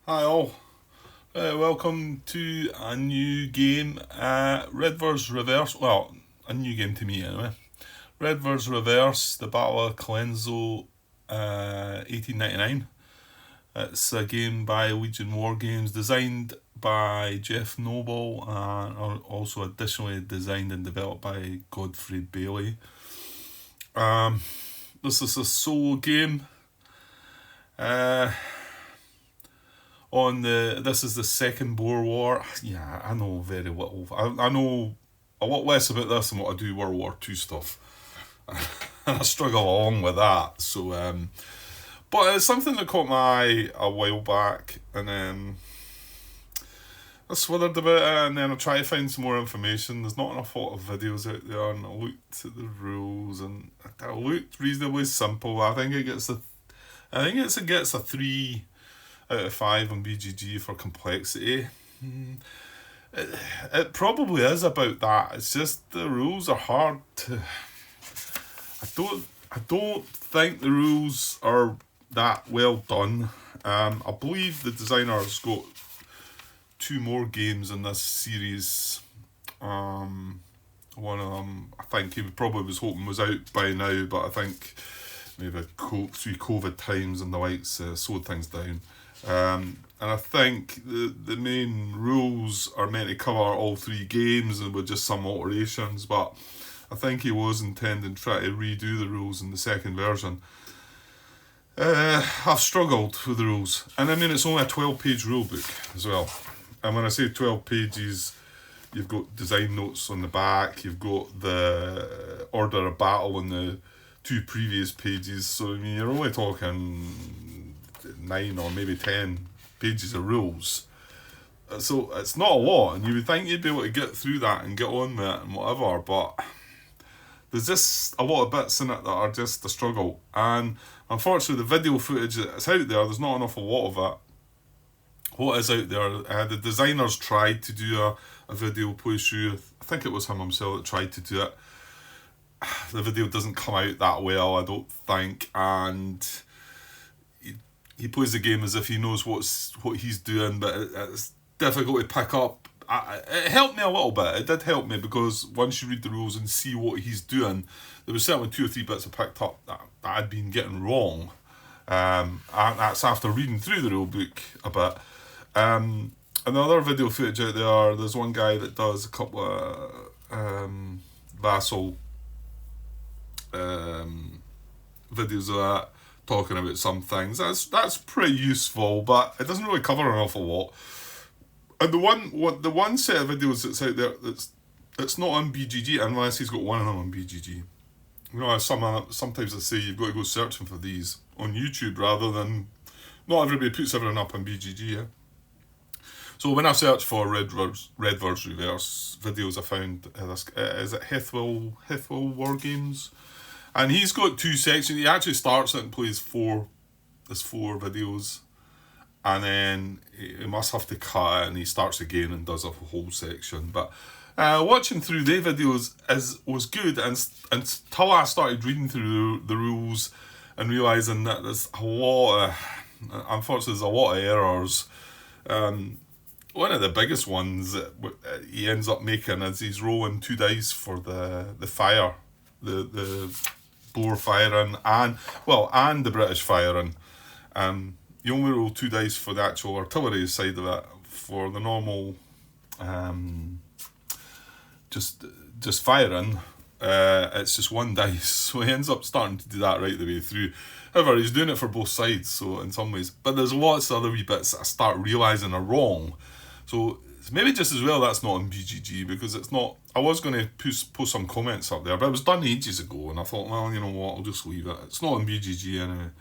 Hi all, welcome to a new game, Redvers Reverse, well, a new game to me anyway. Redvers Reverse, the Battle of Colenso 1899. It's a game by Legion War Games, designed by Jeff Noble, and also additionally designed and developed by Godfrey Bailey. This is a solo game. This is the second Boer War. Yeah, I know very little. I know a lot less about this than what I do World War Two stuff, and I struggle along with that. So, but it's something that caught my eye a while back, and I swithered about it, and then I tried to find some more information. There's not enough lot of videos out there, and I looked at the rules, and it looked reasonably simple. I think it gets a 3 out of 5 on BGG for complexity. It probably is about that. It's just the rules are hard to. I don't think the rules are that well done. I believe the designer's got 2 more games in this series. One of them, I think he probably was hoping was out by now, but I think maybe through COVID times and the likes slowed things down. And I think the main rules are meant to cover all 3 games and with just some alterations, but I think he was intending to try to redo the rules in the second version. I've struggled with the rules, and I mean it's only a 12-page rulebook as well. And when I say 12 pages, you've got design notes on the back, you've got the order of battle on the 2 previous pages, so I mean you're only talking 9 or maybe 10 pages of rules. So it's not a lot, and you would think you'd be able to get through that and get on with it and whatever, but there's just a lot of bits in it that are just a struggle. And unfortunately, the video footage that's out there's not enough a lot of it. What is out there, the designers tried to do a video playthrough. I think it was him himself that tried to do it. The video doesn't come out that well, I don't think, and he plays the game as if he knows what he's doing, but it's difficult to pick up. It helped me a little bit. It did help me because once you read the rules and see what he's doing, there was certainly 2 or 3 bits I picked up that I'd been getting wrong. And that's after reading through the rule book a bit. Another video footage out there's one guy that does a couple of vassal videos of that, talking about some things. That's pretty useful, but it doesn't really cover an awful lot. And the one set of videos that's out there that's not on BGG, unless he's got one of them on BGG. You know, sometimes I say you've got to go searching for these on YouTube rather than, not everybody puts everything up on BGG. Yeah? So when I searched for Redvers Reverse videos, I found is it Hithwell War Games, and he's got 2 sections. He actually starts it and plays 4 videos, and then he must have to cut it, and he starts again and does a whole section. But watching through their videos was good, until I started reading through the rules and realising that there's a lot of errors. One of the biggest ones that he ends up making is he's rolling 2 dice for the fire, the Boer firing and the British firing. You only roll 2 dice for the actual artillery side of it. For the normal, just firing, it's just 1 dice. So he ends up starting to do that right the way through. However, he's doing it for both sides, so in some ways. But there's lots of other wee bits that I start realising are wrong. So it's maybe just as well that's not on BGG, because it's not. I was going to post some comments up there, but it was done ages ago, and I thought, well, you know what, I'll just leave it. It's not on BGG anyway.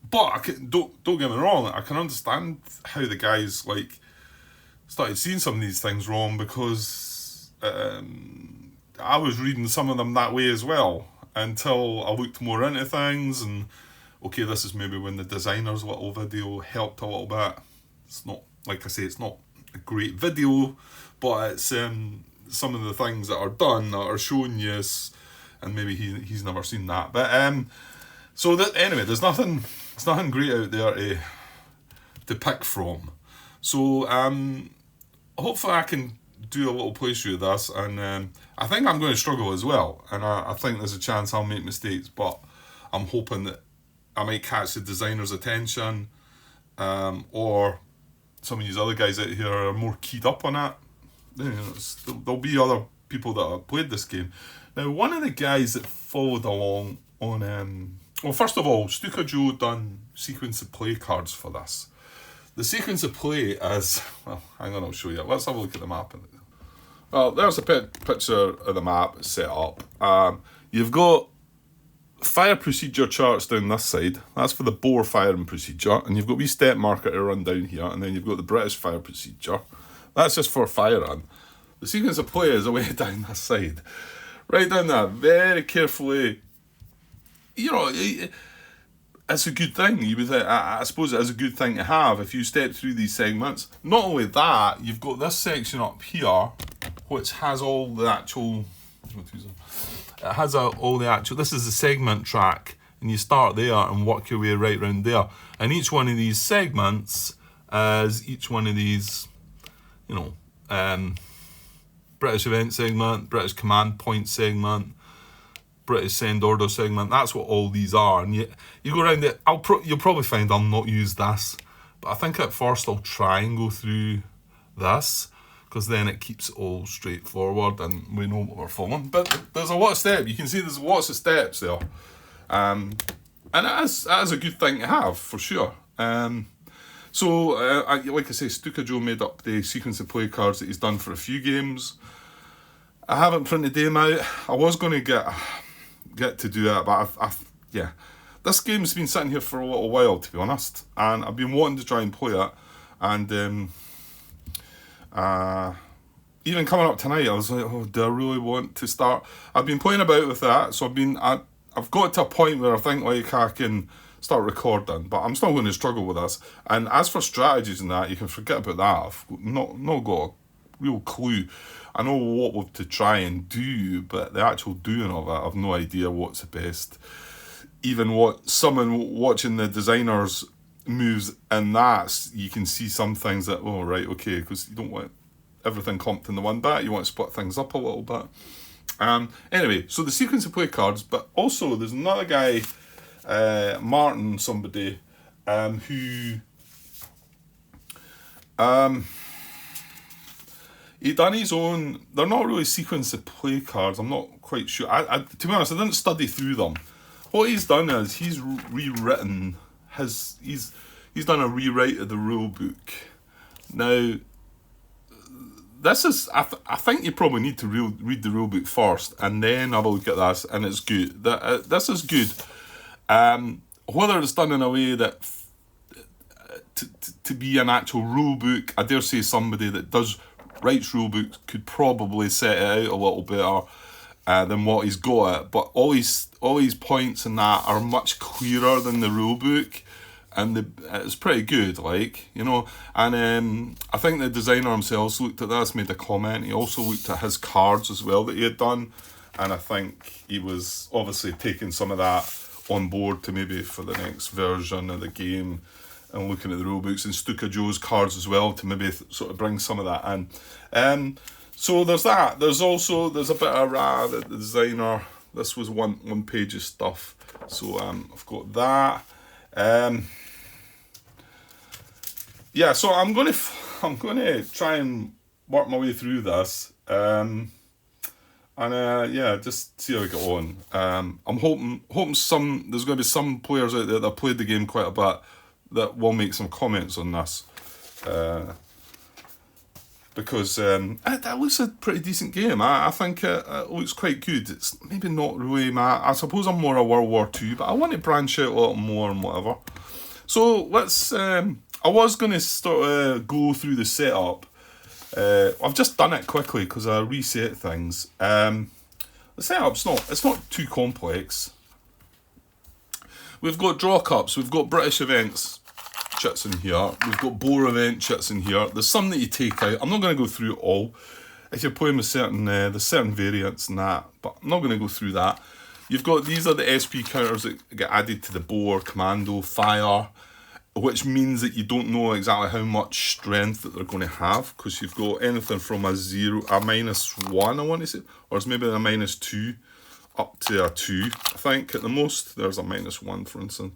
But don't get me wrong, I can understand how the guys started seeing some of these things wrong, because I was reading some of them that way as well until I looked more into things, and okay, this is maybe when the designer's little video helped a little bit. It's not, like I say, it's not a great video, but it's some of the things that are done that are showing you, and maybe he's never seen that. But anyway, there's nothing great out there to pick from. So hopefully I can do a little playthrough of this, and I think I'm going to struggle as well, and I think there's a chance I'll make mistakes, but I'm hoping that I might catch the designer's attention, or some of these other guys out here are more keyed up on that. There'll be other people that have played this game. Now, one of the guys that followed along on, well, first of all, Stuka Joe done sequence of play cards for this. The sequence of play is, well, hang on, I'll show you. Let's have a look at the map. Well, there's a picture of the map set up. You've got fire procedure charts down this side. That's for the Boer firing procedure. And you've got wee step marker to run down here. And then you've got the British fire procedure. That's just for firing. The sequence of play is away down this side. Right down there, very carefully. You know, it's a good thing. You would think, I suppose it is a good thing to have if you step through these segments. Not only that, you've got this section up here, which has all the actual. It has all the actual. This is the segment track, and you start there and work your way right round there. And each one of these segments is each one of these, you know, British event segment, British command point segment, British send order segment. That's what all these are. And you go around it. You'll probably find I'll not use this, but I think at first I'll try and go through this, because then it keeps it all straightforward and we know what we're following. But there's a lot of steps. You can see there's lots of steps there, and that is a good thing to have for sure. So, like I say, Stuka Joe made up the sequence of play cards that he's done for a few games. I haven't printed them out. I was going to get to do that, but yeah. This game's been sitting here for a little while, to be honest, and I've been wanting to try and play it. And even coming up tonight, I was like, oh, do I really want to start? I've been playing about with that, so I've got to a point where I think like I can start recording, but I'm still going to struggle with this. And as for strategies and that, you can forget about that. I've not got a real clue. I know what to try and do, but the actual doing of it, I've no idea what's the best. Even what someone watching the designers moves in that, you can see some things that, oh right, okay, because you don't want everything clumped in the one bit, you want to split things up a little bit. Anyway, so the sequence of play cards, but also there's another guy, Martin somebody, who he done his own. They're not really sequence of play cards, I'm not quite sure. To be honest, I didn't study through them. What he's done is he's rewritten he's done a rewrite of the rule book. Now, this is, I think you probably need to read the rule book first and then have a look at this, and it's good. This is good. Whether it's done in a way that to be an actual rule book, I dare say somebody that writes rule books could probably set it out a little better than what he's got it. But all his points and that are much clearer than the rule book, and it's pretty good, like, you know. And I think the designer himself looked at this, made a comment. He also looked at his cards as well that he had done, and I think he was obviously taking some of that on board to maybe for the next version of the game, and looking at the rule books and Stuka Joe's cards as well to maybe sort of bring some of that in. So there's that. There's a bit of the designer. This was one page of stuff. So I've got that. Yeah, so I'm gonna try and work my way through this. Yeah, just see how we get on. I'm hoping there's going to be some players out there that have played the game quite a bit that will make some comments on this. Because that looks a pretty decent game. I think it looks quite good. It's maybe not really I suppose I'm more a World War II, but I want to branch out a little more and whatever. So let's. I was going to start go through the setup. I've just done it quickly because I reset things. The setup's it's not too complex. We've got draw cups. We've got British events chits in here. We've got Boer event chits in here. There's some that you take out. I'm not going to go through it all. If you're playing with there's certain variants and that, but I'm not going to go through that. You've got, these are the SP counters that get added to the Boer, Commando, Fire. which means that you don't know exactly how much strength that they're going to have, because you've got anything from a -1, I want to say, or it's maybe a -2 up to a 2, I think, at the most. There's a -1, for instance.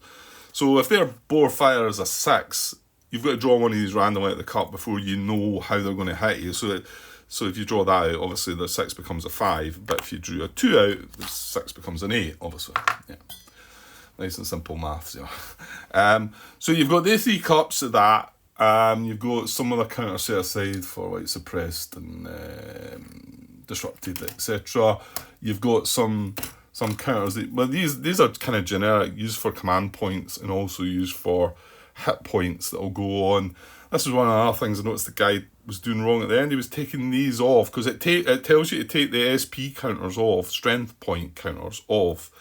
So if their bore fire is a 6, you've got to draw one of these randomly at the cup before you know how they're going to hit you. So if you draw that out, obviously the 6 becomes a 5, but if you drew a 2 out, the 6 becomes an 8, obviously. Yeah. Nice and simple maths, yeah. So you've got the 3 cups of that. You've got some other counters set aside for like suppressed and disrupted, etc. You've got some counters that, well, these are kind of generic, used for command points and also used for hit points that will go on. This is one of the other things I noticed the guy was doing wrong at the end. He was taking these off, because it tells you to take the SP counters off, strength point counters off.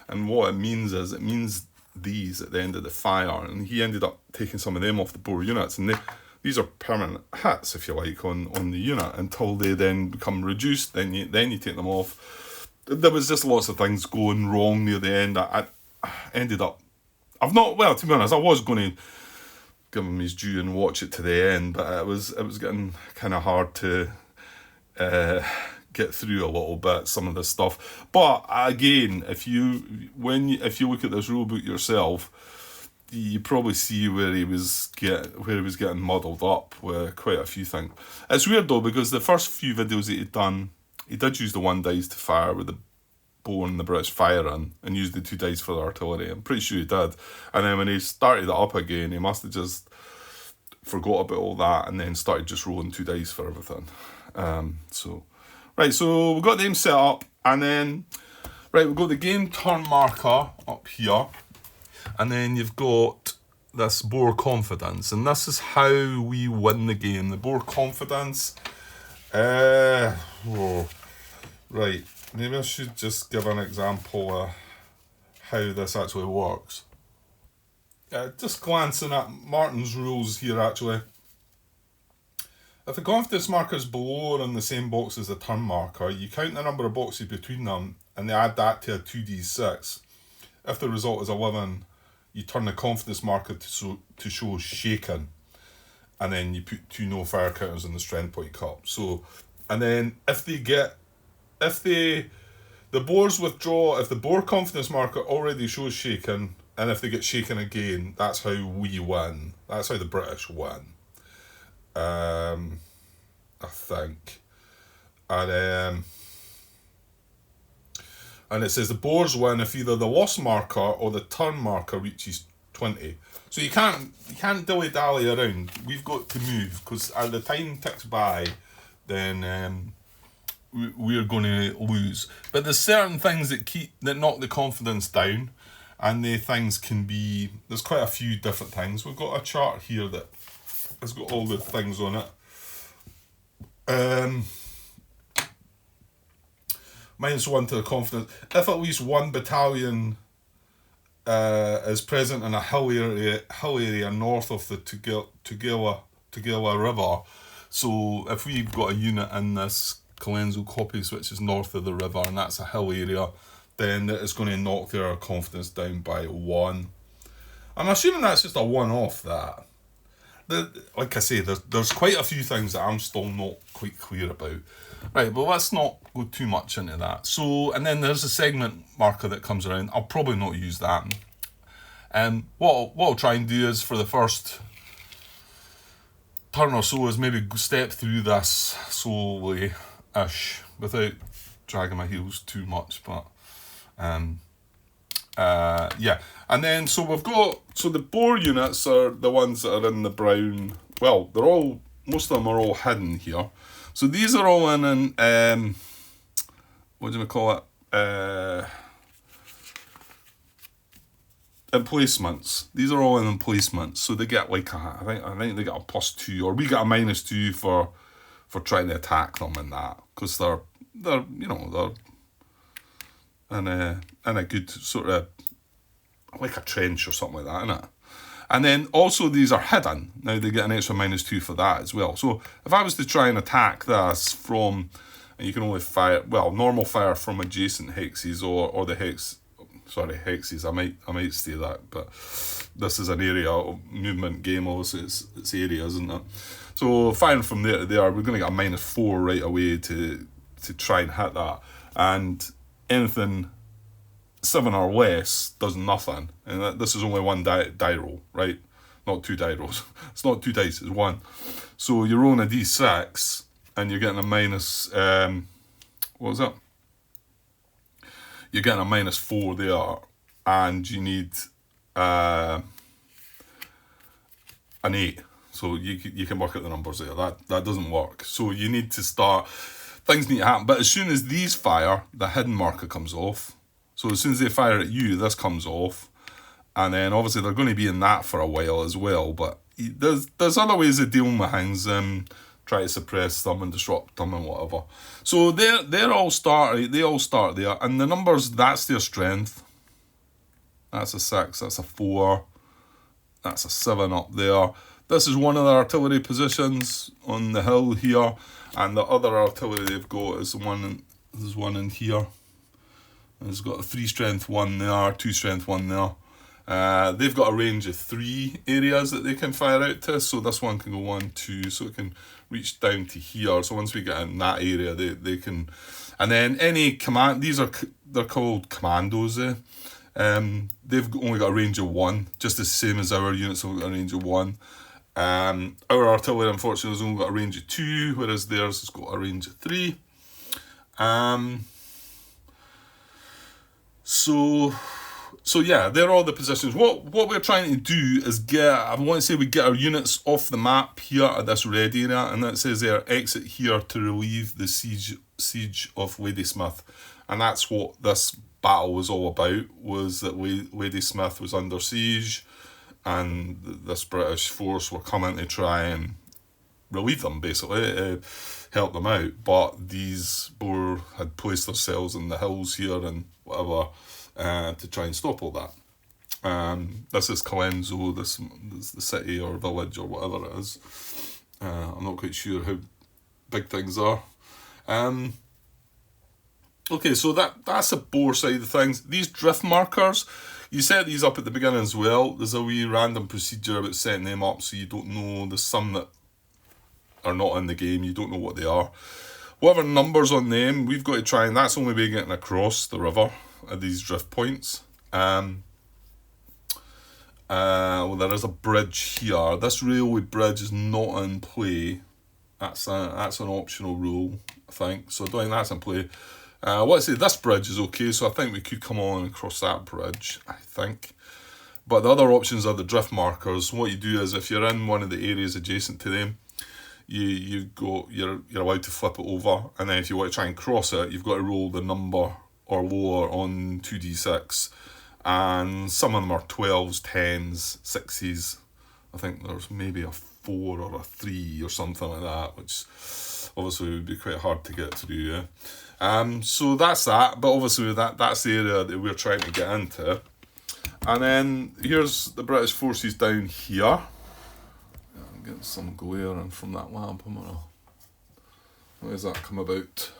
And what it means is, it means these at the end of the fire. And he ended up taking some of them off the bore units. And these are permanent hits, if you like, on the unit, until they then become reduced. Then you take them off. There was just lots of things going wrong near the end. I ended up... to be honest, I was going to give him his due and watch it to the end, but it was getting kind of hard to get through a little bit, some of this stuff. But again, if you look at this rulebook yourself, you probably see where he was getting muddled up with quite a few things. It's weird though, because the first few videos that he'd done, he did use the 1 dice to fire with the bow and the British firing, and used the 2 dice for the artillery. I'm pretty sure he did. And then when he started it up again, he must have just forgot about all that and then started just rolling 2 dice for everything. So we've got them set up, and then we've got the game turn marker up here, and then you've got this bore confidence, and this is how we win the game. The bore confidence. Maybe I should just give an example of how this actually works. Just glancing at Martin's rules here, actually. If the confidence marker is below or in the same box as the turn marker, you count the number of boxes between them and they add that to a 2d6. If the result is 11, you turn the confidence marker to show shaken, and then you put 2 no fire counters in the strength point cup. So, and then if the boars withdraw, if the bore confidence marker already shows shaken, and if they get shaken again, that's how we win. That's how the British win. I think. And it says the boars win if either the loss marker or the turn marker reaches 20. So you can't dilly-dally around. We've got to move, because as the time ticks by, then we're going to lose. But there's certain things that knock the confidence down, and the things can be... There's quite a few different things. We've got a chart here that has got all the things on it. -1 to the confidence. If at least 1 battalion is present in a hill area north of the Tugela River, so if we've got a unit in this Colenso Coppice which is north of the river, and that's a hill area, then it's going to knock their confidence down by 1. I'm assuming that's just a one-off, that. Like I say, there's quite a few things that I'm still not quite clear about. Right, but let's not go too much into that. So, and then there's a segment marker that comes around. I'll probably not use that. What I'll try and do is, for the first turn or so, is maybe step through this slowly-ish without dragging my heels too much. But yeah, and then so we've got, so the bore units are the ones that are in the brown. Well, most of them are all hidden here. So these are all in what do we call it? Emplacements. These are all in emplacements. So they get like I think they get a +2, or we get a -2 for trying to attack them in that, because they're in a good sort of like a trench or something like that, innit? And then also these are hidden. Now they get an extra -2 for that as well. So if I was to try and attack this from, and you can only fire, well, normal fire from adjacent hexes or the hex, sorry, hexes. I might say that, but this is an area of movement game. Obviously, it's area, isn't it? So firing from there to there, we're going to get a -4 right away to try and hit that, and anything 7 or less does nothing. And this is only one die roll, right? Not 2 die rolls. It's not 2 dice, it's 1. So you're rolling a d6 and you're getting a minus, what was it? You're getting a -4 there, and you need an 8. So you can work out the numbers there. That doesn't work. So you need to start, things need to happen. But as soon as these fire, the hidden marker comes off. So as soon as they fire at you, this comes off. And then obviously they're going to be in that for a while as well. But there's other ways of dealing with things. Try to suppress them and disrupt them and whatever. So they all start there. And the numbers, that's their strength. That's a 6, that's a 4. That's a 7 up there. This is one of the artillery positions on the hill here. And the other artillery they've got is there's one in here. And it's got a 3 strength 1 there, 2 strength 1 there. They've got a range of 3 areas that they can fire out to. So this one can go 1, 2, so it can reach down to here. So once we get in that area, they can. And then any command, they're called commandos. They've only got a range of 1, just the same as our units have got a range of 1. Our artillery, unfortunately, has only got a range of 2, whereas theirs has got a range of 3. So yeah, they're all the positions. What we're trying to do is we get our units off the map here at this red area, and that says there, exit here to relieve the siege of Ladysmith. And that's what this battle was all about, was that Ladysmith was under siege, and this British force were coming to try and relieve them, basically, help them out. But these Boer had placed themselves in the hills here and whatever, to try and stop all that. This is Colenso, this is the city or village or whatever it is. I'm not quite sure how big things are. Okay, so that's the Boer side of things. These drift markers, you set these up at the beginning as well. There's a wee random procedure about setting them up, so you don't know. There's some that are not in the game, you don't know what they are. Whatever numbers on them, we've got to try, and that's the only way getting across the river at these drift points. Well, there is a bridge here. This railway bridge is not in play. That's an optional rule, I think. So I don't think that's in play. What I say, this bridge is okay, so I think we could come on and cross that bridge, I think. But the other options are the drift markers. What you do is, if you're in one of the areas adjacent to them, you're allowed to flip it over, and then if you want to try and cross it, you've got to roll the number or lower on 2d6, and some of them are 12s, 10s, 6s. I think there's maybe a 4 or a 3 or something like that, which obviously would be quite hard to get through. So that's that, but obviously that's the area that we're trying to get into. And then here's the British forces down here. I'm getting some glare in from that lamp. How does that come about?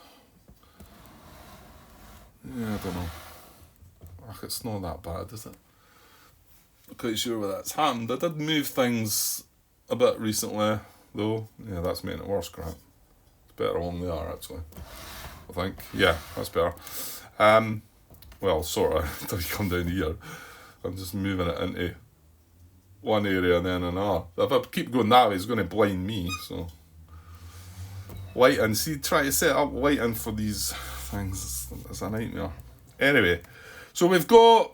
Yeah, I don't know. It's not that bad, is it? I'm quite sure why that's happened. I did move things a bit recently, though. Yeah, that's making it worse, crap. It's better on they are, actually, I think. Yeah, that's better. Well, sort of, until you come down here. I'm just moving it into one area and then another. If I keep going that way, it's going to blind me, so. Lighting, see, try to set up lighting for these things, it's a nightmare. Anyway, so we've got,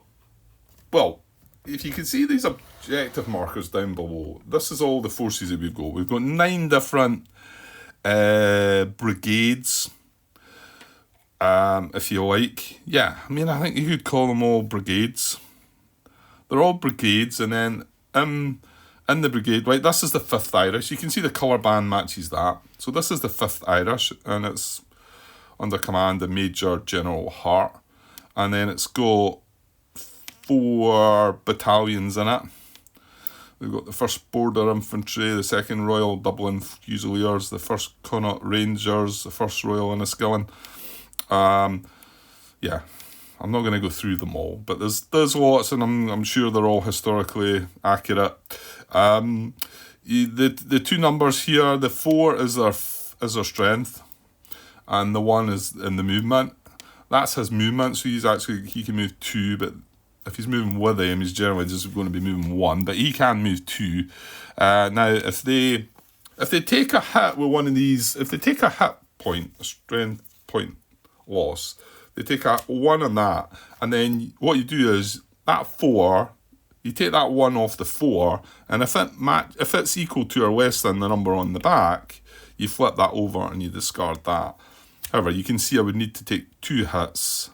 well, if you can see these objective markers down below, this is all the forces that we've got. We've got 9 different brigades, if you like. Yeah, I mean, I think you could call them all brigades. They're all brigades, and then in the brigade, right, this is the 5th Irish. You can see the colour band matches that. So this is the 5th Irish, and it's under command of Major General Hart. And then it's got 4 battalions in it. We've got the 1st Border Infantry, the 2nd Royal Dublin Fusiliers, the 1st Connaught Rangers, the 1st Royal Enniskillen. Yeah, I'm not going to go through them all, but there's lots, and I'm sure they're all historically accurate. The two numbers here, the 4 is their strength, and the 1 is in the movement. That's his movement, so he can move 2, but if he's moving with him, he's generally just going to be moving 1, but he can move 2. Now, if they take a hit with one of these, if they take a hit point, a strength point loss, they take a 1 on that, and then what you do is that 4, you take that 1 off the 4, and if it's equal to or less than the number on the back, you flip that over and you discard that. However, you can see I would need to take 2 hits,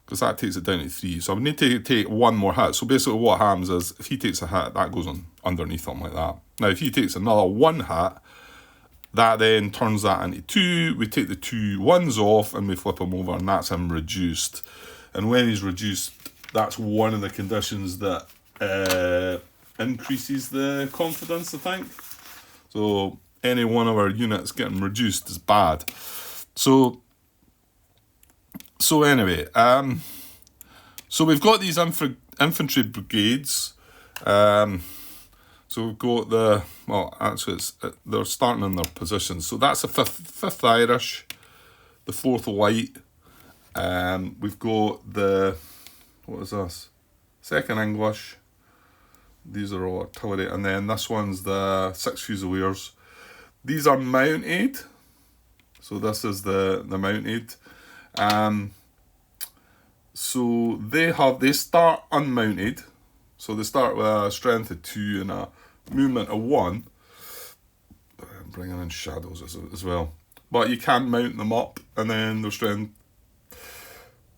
because that takes it down to 3. So I would need to take 1 more hit. So basically what happens is, if he takes a hit, that goes on underneath him like that. Now, if he takes another 1 hit, that then turns that into 2. We take the 2 1s off and we flip him over, and that's him reduced. And when he's reduced, that's one of the conditions that increases the confidence, I think. So any one of our units getting reduced is bad. So anyway, so we've got these infantry brigades. So we've got they're starting in their positions. So that's the 5th Irish, the 4th Light. We've got what is this? 2nd English. These are all artillery. And then this one's the 6 Fusiliers. These are mounted. So this is the mounted. So they start unmounted. So they start with a strength of 2 and a movement of 1. Bringing in shadows as well. But you can mount them up, and then their strength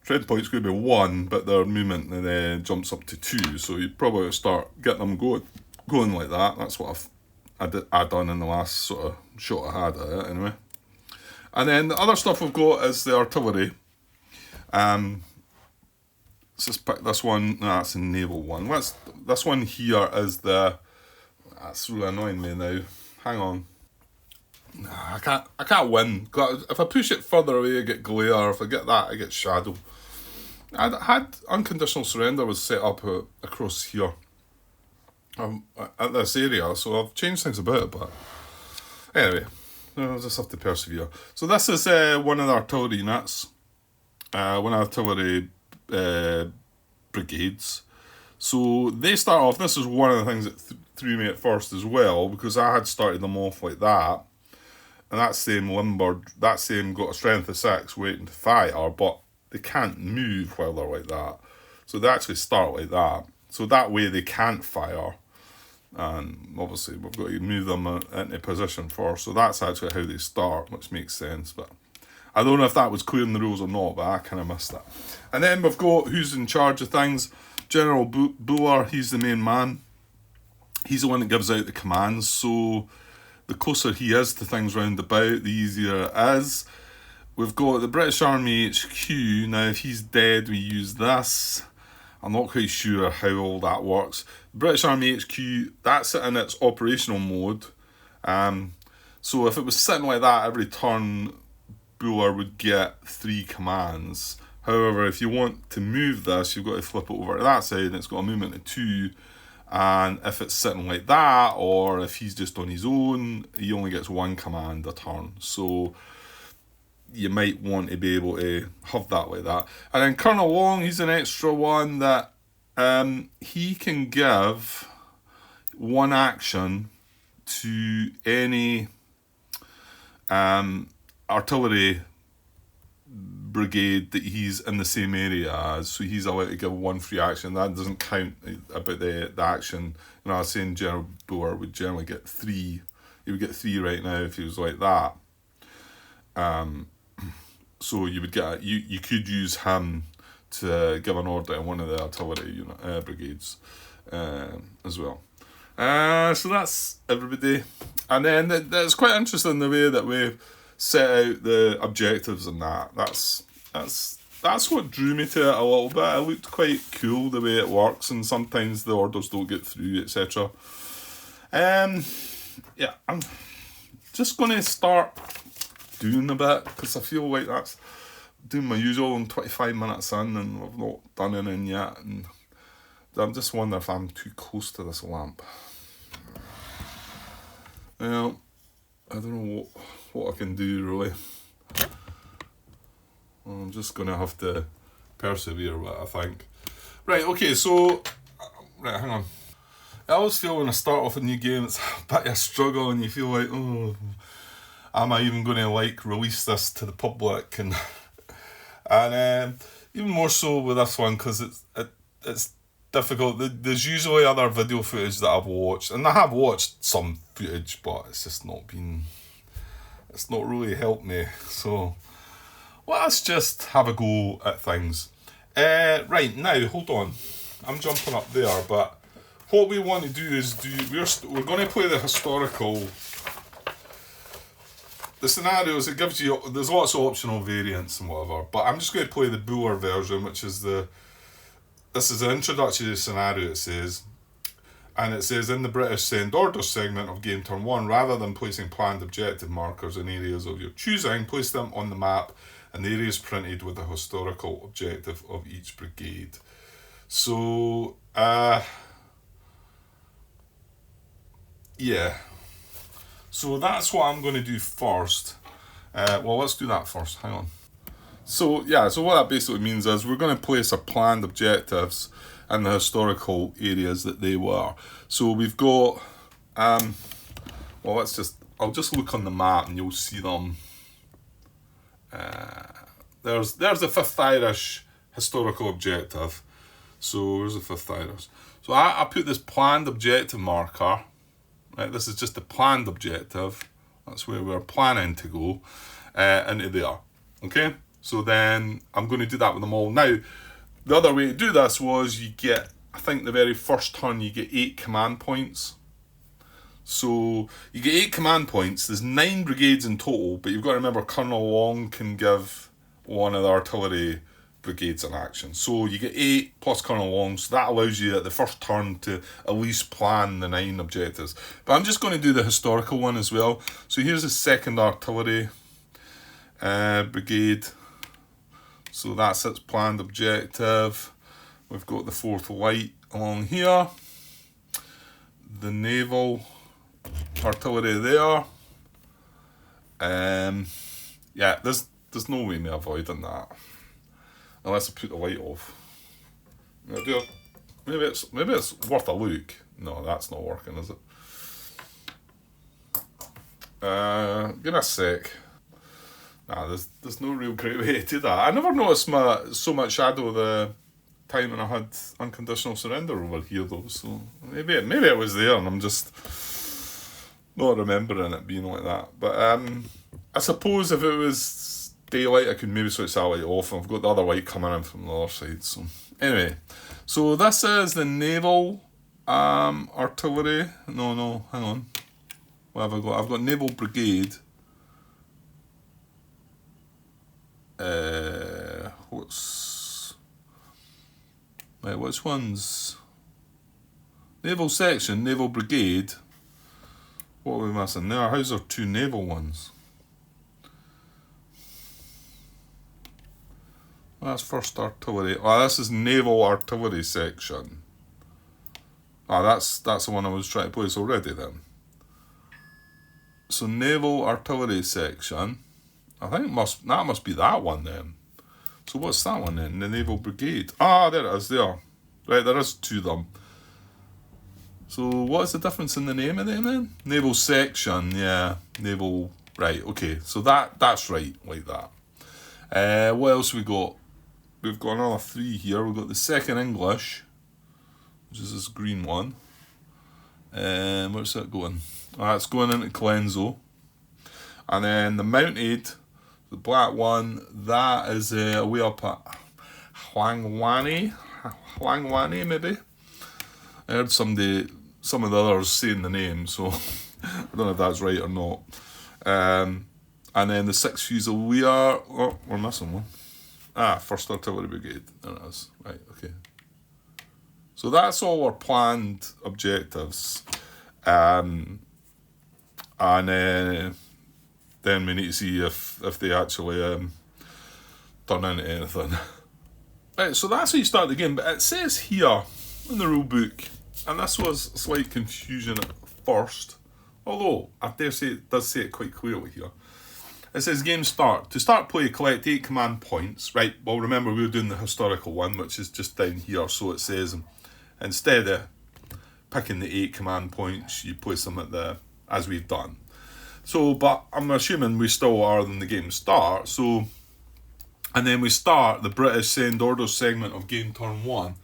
point's going to be 1, but their movement then jumps up to 2. So you probably start getting them going like that. That's what I've done in the last sort of shot I had at it anyway. And then the other stuff we've got is the artillery. Let's just pick this one. No, that's a naval one. This one here is that's really annoying me now. Hang on. Nah, I can't win. If I push it further away, I get glare. If I get that, I get shadow. I had unconditional surrender was set up across here. At this area, so I've changed things about it, but anyway, I'll just have to persevere. So this is one of the artillery units, one of the artillery brigades. So they start off, this is one of the things that threw me at first as well, because I had started them off like that, and that same got a strength of 6 waiting to fire, but they can't move while they're like that. So they actually start like that. So that way they can't fire. And obviously we've got to move them into position first. So that's actually how they start, which makes sense. But I don't know if that was clear in the rules or not, but I kind of missed that. And then we've got who's in charge of things. General Buller, he's the main man. He's the one that gives out the commands. So the closer he is to things round about, the easier it is. We've got the British Army HQ. Now, if he's dead, we use this. I'm not quite sure how all that works. The British Army HQ, that's in its operational mode. So if it was sitting like that every turn, Buller would get 3 commands. However, if you want to move this, you've got to flip it over to that side, and it's got a movement of 2. And if it's sitting like that, or if he's just on his own, he only gets 1 command a turn. So you might want to be able to have that like that. And then Colonel Long, he's an extra one that he can give 1 action to any artillery brigade that he's in the same area as. So he's allowed to give 1 free action. That doesn't count about the action. You know, I was saying General Boer would generally get 3. He would get 3 right now if he was like that. So you would get you could use him to give an order in one of the artillery brigades as well. So that's everybody. And then it's quite interesting the way that we set out the objectives and that. That's what drew me to it a little bit. It looked quite cool the way it works, and sometimes the orders don't get through, etc. Yeah, I'm just going to start doing a bit, because I feel like doing my usual. I'm 25 minutes in and I've not done anything yet. And I'm just wondering if I'm too close to this lamp. Well, I don't know what I can do really. I'm just going to have to persevere with it, I think. Right, okay, so... Right, hang on. I always feel when I start off a new game, it's a bit of a struggle and you feel like, oh, am I even going to like release this to the public? And even more so with this one, because it's difficult. There's usually other video footage that I've watched, and I have watched some footage, but it's just not really helped me. So let's just have a go at things. Right, now, hold on. I'm jumping up there, but what we want to do is we're going to play the historical. The scenarios, it gives you, there's lots of optional variants and whatever, but I'm just going to play the Buller version, which is this is an introductory scenario, it says, and it says, in the British Send Orders segment of Game Turn 1, rather than placing planned objective markers in areas of your choosing, place them on the map and the areas printed with the historical objective of each brigade. So, yeah. So that's what I'm going to do first. Well, let's do that first. Hang on. So, yeah, so what that basically means is we're going to place our planned objectives in the historical areas that they were. So we've got, well, I'll just look on the map and you'll see them. There's the 5th Irish historical objective. So where's the 5th Irish? So I put this planned objective marker. Right, this is just the planned objective. That's where we're planning to go into there. Okay, so then I'm going to do that with them all. Now, the other way to do this was you get, I think the very first turn you get 8 command points. So you get 8 command points. There's 9 brigades in total, but you've got to remember Colonel Long can give one of the artillery brigades in action. So you get 8 plus Colonel Long, so that allows you at the first turn to at least plan the 9 objectives. But I'm just going to do the historical one as well. So here's the 2nd Artillery Brigade. So that's its planned objective. We've got the 4th Light along here. The Naval Artillery there. Yeah, there's no way me avoiding that. Unless I put the light off. Maybe it's worth a look. No, that's not working, is it? Give me a sec. Nah, there's no real great way to do that. I never noticed so much shadow the time when I had unconditional surrender over here though. So maybe it was there and I'm just not remembering it being like that. But I suppose if it was daylight, I could maybe switch that light off, and I've got the other light coming in from the other side. So anyway, so this is the Naval Artillery. No, hang on. What have I got? I've got Naval Brigade. Which one's Naval Section, Naval Brigade? What are we missing there? How's there 2 naval ones? That's 1st Artillery. Oh, this is Naval Artillery Section. That's the one I was trying to place already then. So Naval Artillery Section. I think that must be that one then. So what's that one then? The Naval Brigade. There it is there. Right, there is 2 of them. So what is the difference in the name of them then? Naval Section, yeah. Naval, right, okay. So that's right, like that. What else we got? We've got another 3 here. We've got the 2nd English, which is this green one. Where's that going? It's going into Colenso. And then the mounted, the black one, that is way up at Huangwani maybe. I heard some of the others saying the name, so I don't know if that's right or not. And then the 6th Fusilier, we're missing one. 1st Artillery Brigade, there it is. Right, okay. So that's all our planned objectives. And then we need to see if they actually turn into anything. Right, so that's how you start the game, but it says here in the rule book, and this was slight confusion at first, although I dare say it does say it quite clearly here. It says game start. To start play, collect 8 command points. Right, well remember we were doing the historical one, which is just down here, so it says instead of picking the 8 command points, you place them at the, as we've done. So, but I'm assuming we still are in the game start, so, and then we start the British send orders segment of game turn 1.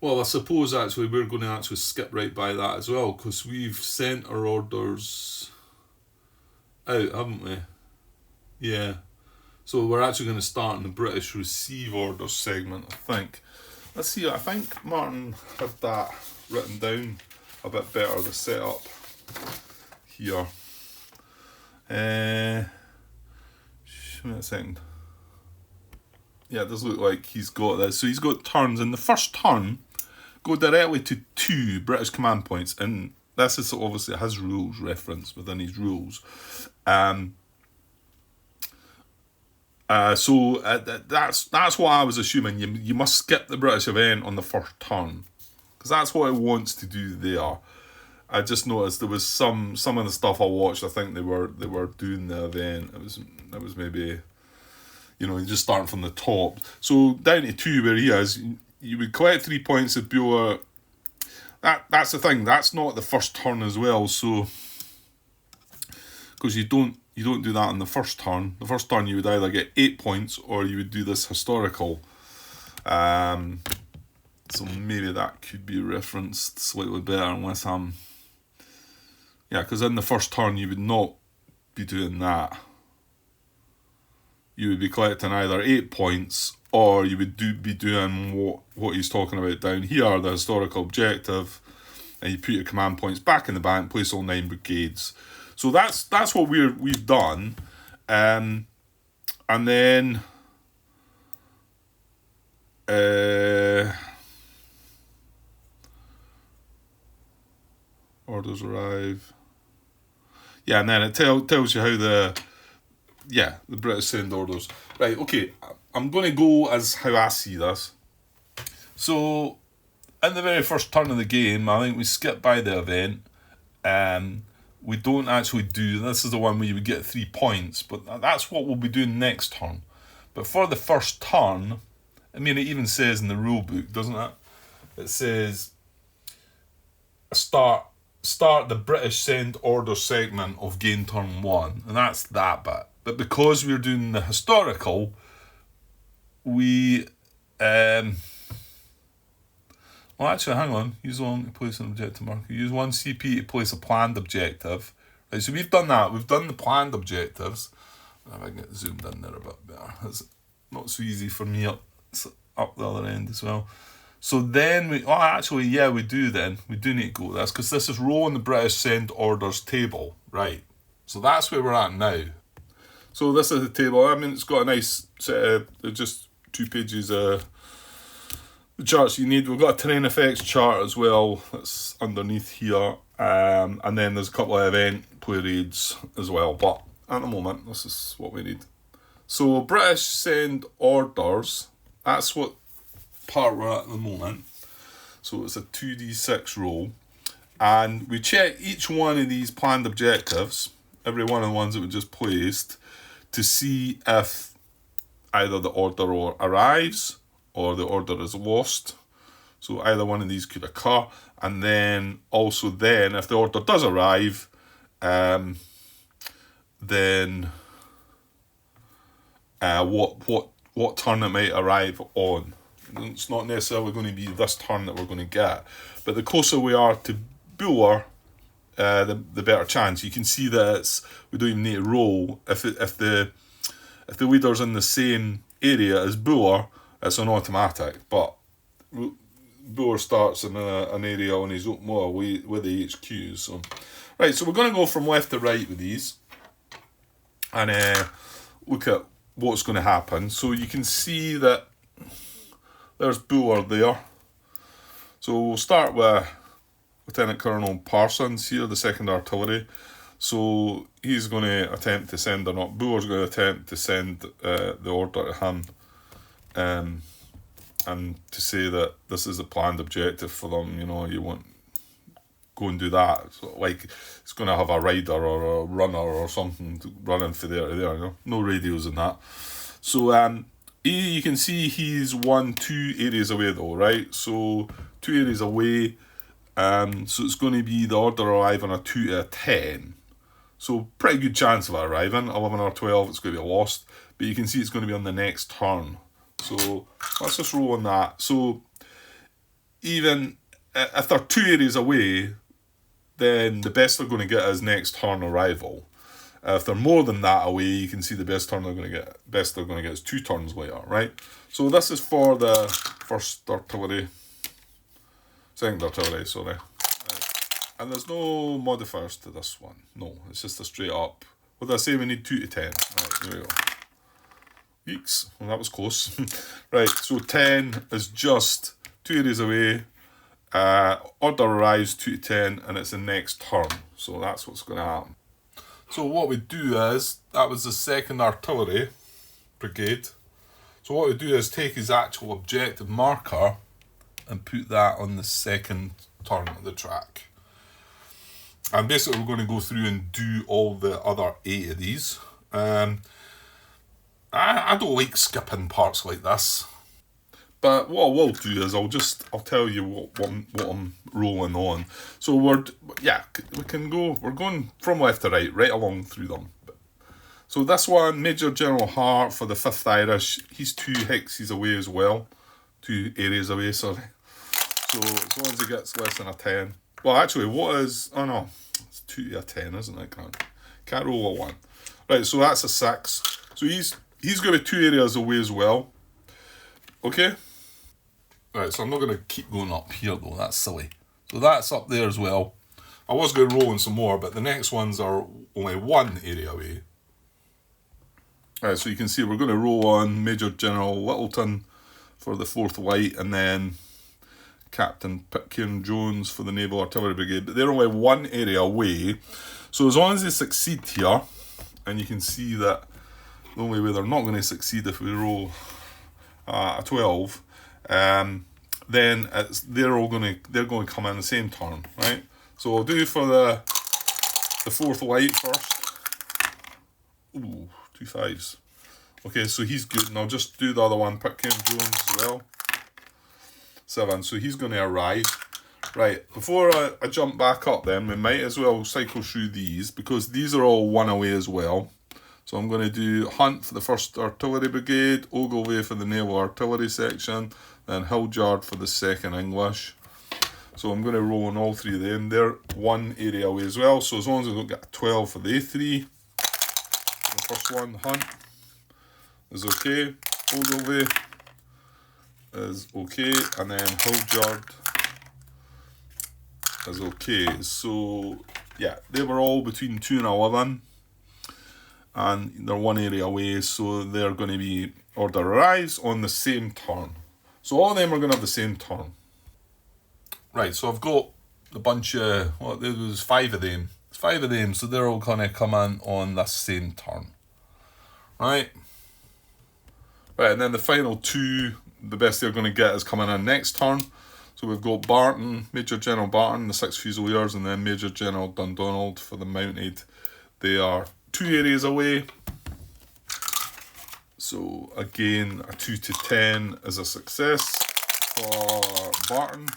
Well, I suppose actually we're going to actually skip right by that as well, because we've sent our orders out, haven't we? Yeah. So we're actually going to start in the British receive orders segment, I think. Let's see, I think Martin had that written down a bit better, the setup here. Wait a second. Yeah, it does look like he's got this. So he's got turns. In the first turn, go directly to 2 British command points. And this is obviously his rules reference within his rules. That's what I was assuming. You must skip the British event on the first turn, because that's what it wants to do there. I just noticed there was some of the stuff I watched. I think they were doing the event. It was maybe, just starting from the top. So down to 2 where he is, you would collect 3 points of Bueller. That's the thing. That's not the first turn as well. So because you don't do that on the first turn. The first turn you would either get 8 points or you would do this historical. So maybe that could be referenced slightly better unless I'm... Yeah, because in the first turn you would not be doing that. You would be collecting either 8 points or you would be doing what he's talking about down here, the historical objective, and you put your command points back in the bank, place all 9 brigades. So that's what we've done, and then orders arrive. Yeah, and then it tells you how the British send orders. Right, okay, I'm going to go as how I see this. So, in the very first turn of the game, I think we skip by the event. We don't actually do, this is the one where you would get 3 points, but that's what we'll be doing next turn. But for the first turn, it even says in the rule book, doesn't it? It says, start the British send order segment of game turn 1, and that's that bit. But because we're doing the historical, we... Well, actually, hang on. Use 1 to place an objective marker. Use 1 CP to place a planned objective. Right, so we've done that. We've done the planned objectives. If I can get zoomed in there a bit better. It's not so easy for me up the other end as well. So then we do then. We do need to go with this, because this is row in the British send orders table. Right. So that's where we're at now. So this is the table. It's got a nice set of just 2 pages of the charts you need. We've got a terrain effects chart as well that's underneath here, and then there's a couple of event play raids as well, but at the moment this is what we need. So British send orders, that's what part we're at the moment. So it's a 2d6 roll, and we check each one of these planned objectives, every one of the ones that we just placed, to see if either the order arrives or the order is lost. So either one of these could occur, and then also if the order does arrive, then what turn it might arrive on. It's not necessarily going to be this turn that we're going to get, but the closer we are to Bueller, the better chance. You can see that we don't even need to roll. If the leader's in the same area as Bueller, it's an automatic, but Bueller starts in an area on his own with the HQs. So, right, so we're going to go from left to right with these and look at what's going to happen. So you can see that there's Bueller there. So we'll start with Lieutenant Colonel Parsons here, the 2nd Artillery. So he's going to attempt to send or not. Buller's going to attempt to send the order to him, and to say that this is a planned objective for them. You know, you want go and do that. So like it's going to have a rider or a runner or something running from there to there. You know, no radios in that. So you can see he's 2 areas away though, right? So 2 areas away. So it's going to be the order arriving a 2 to a 10. So pretty good chance of it arriving. 11 or 12, it's going to be lost. But you can see it's going to be on the next turn. So let's just roll on that. So even if they're 2 areas away, then the best they're going to get is next turn arrival. If they're more than that away, you can see the best they're going to get is 2 turns later, right? So this is for the second artillery, sorry. And there's no modifiers to this one. No, it's just a straight up. What did I say? We need 2 to 10. Right, there we go. Weeks. Well, that was close. Right, so 10 is just 2 areas away. Order arrives 2 to 10, and it's the next turn. So that's what's going to happen. So what we do is, that was the second artillery brigade. So what we do is take his actual objective marker and put that on the second turn of the track. And basically we're going to go through and do all the other 8 of these. I don't like skipping parts like this. But what I will do is I'll tell you what I'm rolling on. So we're going from left to right along through them. So this one, Major General Hart for the 5th Irish, he's 2 hexes away as well. 2 areas away, sorry. So as long as he gets less than a 10. Well, actually, oh no, it's 2 to a 10, isn't it? Can't roll a 1. Right, so that's a 6. So he's going to be 2 areas away as well. Okay? Right, so I'm not going to keep going up here though, that's silly. So that's up there as well. I was going to roll in some more, but the next ones are only 1 area away. Right, so you can see we're going to roll on Major General Littleton for the 4th Light, and then Captain Pitcairn Jones for the Naval Artillery Brigade, but they're only 1 area away. So as long as they succeed here, and you can see that the only way they're not going to succeed if we roll a 12, then they're going to come in the same turn, right? So I'll do for the 4th Light first. Ooh, 2 5s. Okay, so he's good, and I'll just do the other one, Pitcairn Jones as well. 7, so he's going to arrive. Right, before I jump back up then, we might as well cycle through these, because these are all 1 away as well. So I'm going to do Hunt for the 1st Artillery Brigade, Ogilvy for the Naval Artillery Section, then Hildyard for the 2nd English. So I'm going to roll on all 3 of them. They're 1 area away as well, so as long as I don't get a 12 for the A3. The first one, Hunt, is okay. Ogilvy is okay, and then Hildyard is okay. So yeah, they were all between 2 and 11, and they're 1 area away, so they're going to be order arrives on the same turn. So all of them are going to have the same turn. Right, so I've got a bunch of, there was 5 of them. There's 5 of them, so they're all going to come in on the same turn. Right, and then the final 2, the best they're going to get is coming in next turn. So we've got Barton, Major General Barton, the 6 Fusiliers, and then Major General Dundonald for the Mounted. They are 2 areas away. So again, a 2 to 10 is a success for Barton.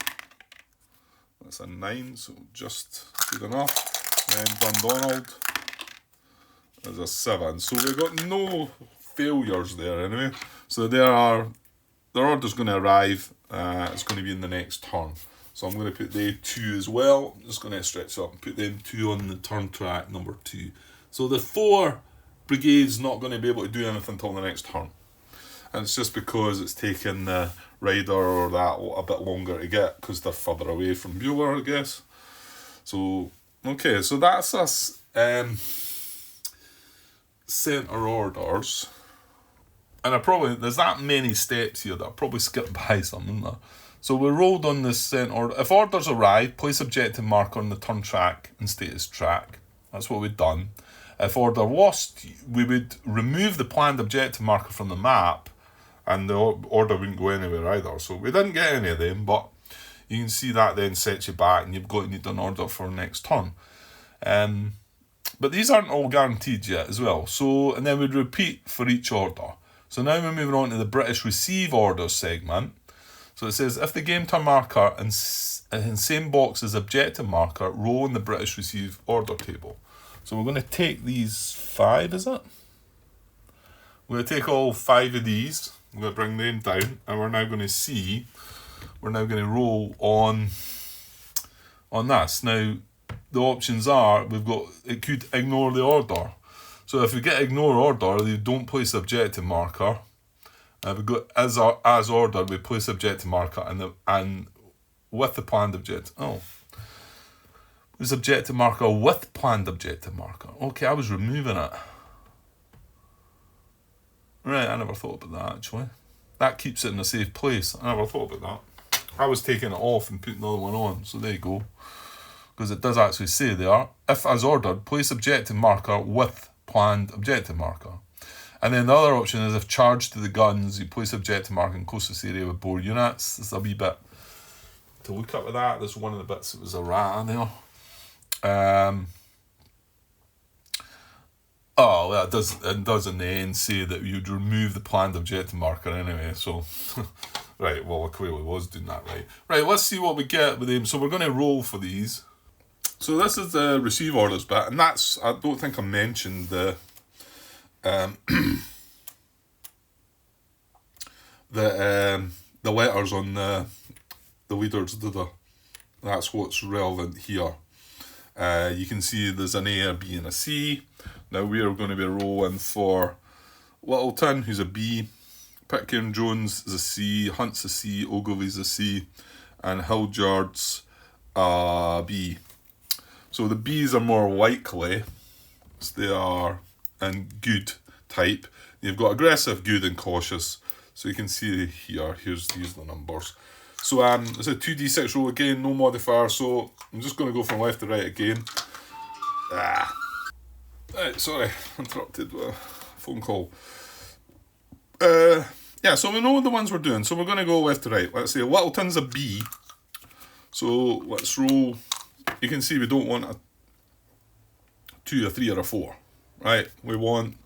That's a 9, so just good enough. Then Dundonald is a 7. So we've got no failures there anyway. So their order's going to arrive. It's going to be in the next turn. So I'm going to put the 2 as well. I'm just going to stretch up and put them 2 on the turn track number 2. So the 4 brigades not going to be able to do anything until the next turn. And it's just because it's taken the rider or that a bit longer to get, because they're further away from Buller, I guess. So, okay, so that's us centre orders. And there's that many steps here that I'll probably skip by some, isn't there? So we rolled on this centre order. If orders arrive, place objective marker on the turn track and status track. That's what we'd done. If order lost, we would remove the planned objective marker from the map, and the order wouldn't go anywhere either. So we didn't get any of them, but you can see that then sets you back, and you've got to need an order for next turn. But these aren't all guaranteed yet as well. So, and then we'd repeat for each order. So now we're moving on to the British receive orders segment. So it says, if the game turn marker in same box as objective marker, row in the British receive order table. So we're going to take these 5, is it? We're going to take all 5 of these. We're going to bring them down, and we're now going to roll on this. Now, the options are, it could ignore the order. So if we get ignore order, you don't place objective marker. We've got as ordered, we place objective marker and with the planned objective. Oh, it was objective marker with planned objective marker. Okay, I was removing it. Right, I never thought about that actually. That keeps it in a safe place. I never thought about that. I was taking it off and putting the other one on, so there you go. Because it does actually say there, if as ordered, place objective marker with planned objective marker. And then the other option is if charged to the guns, you place objective marker in closest area with bore units. There's a wee bit to look up with that. There's one of the bits that was a rat in there. Well, it does in the end say that you'd remove the planned objective marker anyway, so right, well, I clearly was doing that right. Right, let's see what we get with them. So we're going to roll for these. So this is the receive orders bit, and that's, I don't think I mentioned the the letters on the leaders, did I? That's what's relevant here. You can see there's an A, a B and a C. Now we are going to be rolling for Littleton, who's a B, Pitcairn Jones is a C, Hunt's a C, Ogilvy's a C, and Hildyard's a B. So the B's are more likely, so they are in good type. You've got aggressive, good and cautious. So you can see here, here's the numbers. So it's a 2d6 roll again, no modifier, so I'm just going to go from left to right again. Right, sorry, interrupted with a phone call. Yeah, so we know the ones we're doing, so we're going to go left to right. Let's say Littleton's a B, so let's roll. You can see we don't want a 2, a 3 or a 4, right? We want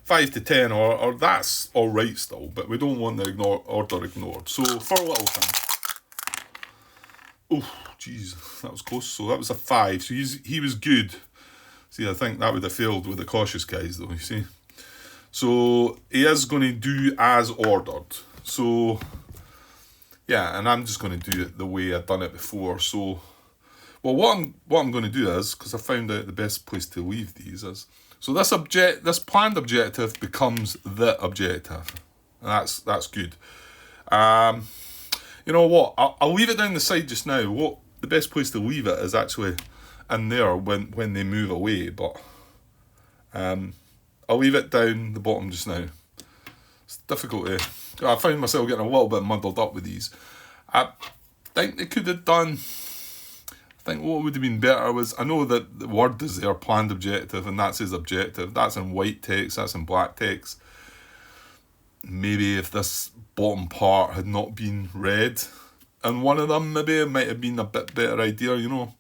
5 to 10, or that's alright still, but we don't want the order ignored. So for Littleton, oh jeez, that was close. So that was a 5, so he was good. See, I think that would have failed with the cautious guys though, you see. So he is going to do as ordered. So yeah, and I'm just going to do it the way I've done it before. So, well, what I'm going to do is, because I found out the best place to leave these is, so this planned objective becomes the objective. And that's good. You know what? I'll leave it down the side just now. What the best place to leave it is actually in there when they move away, but I'll leave it down the bottom just now. It's difficult to... I find myself getting a little bit muddled up with these. I think they could have done... I think what would have been better was... I know that the word is there, planned objective, and that says objective. That's in white text, that's in black text. Maybe if this bottom part had not been red, and one of them, maybe it might have been a bit better idea, you know.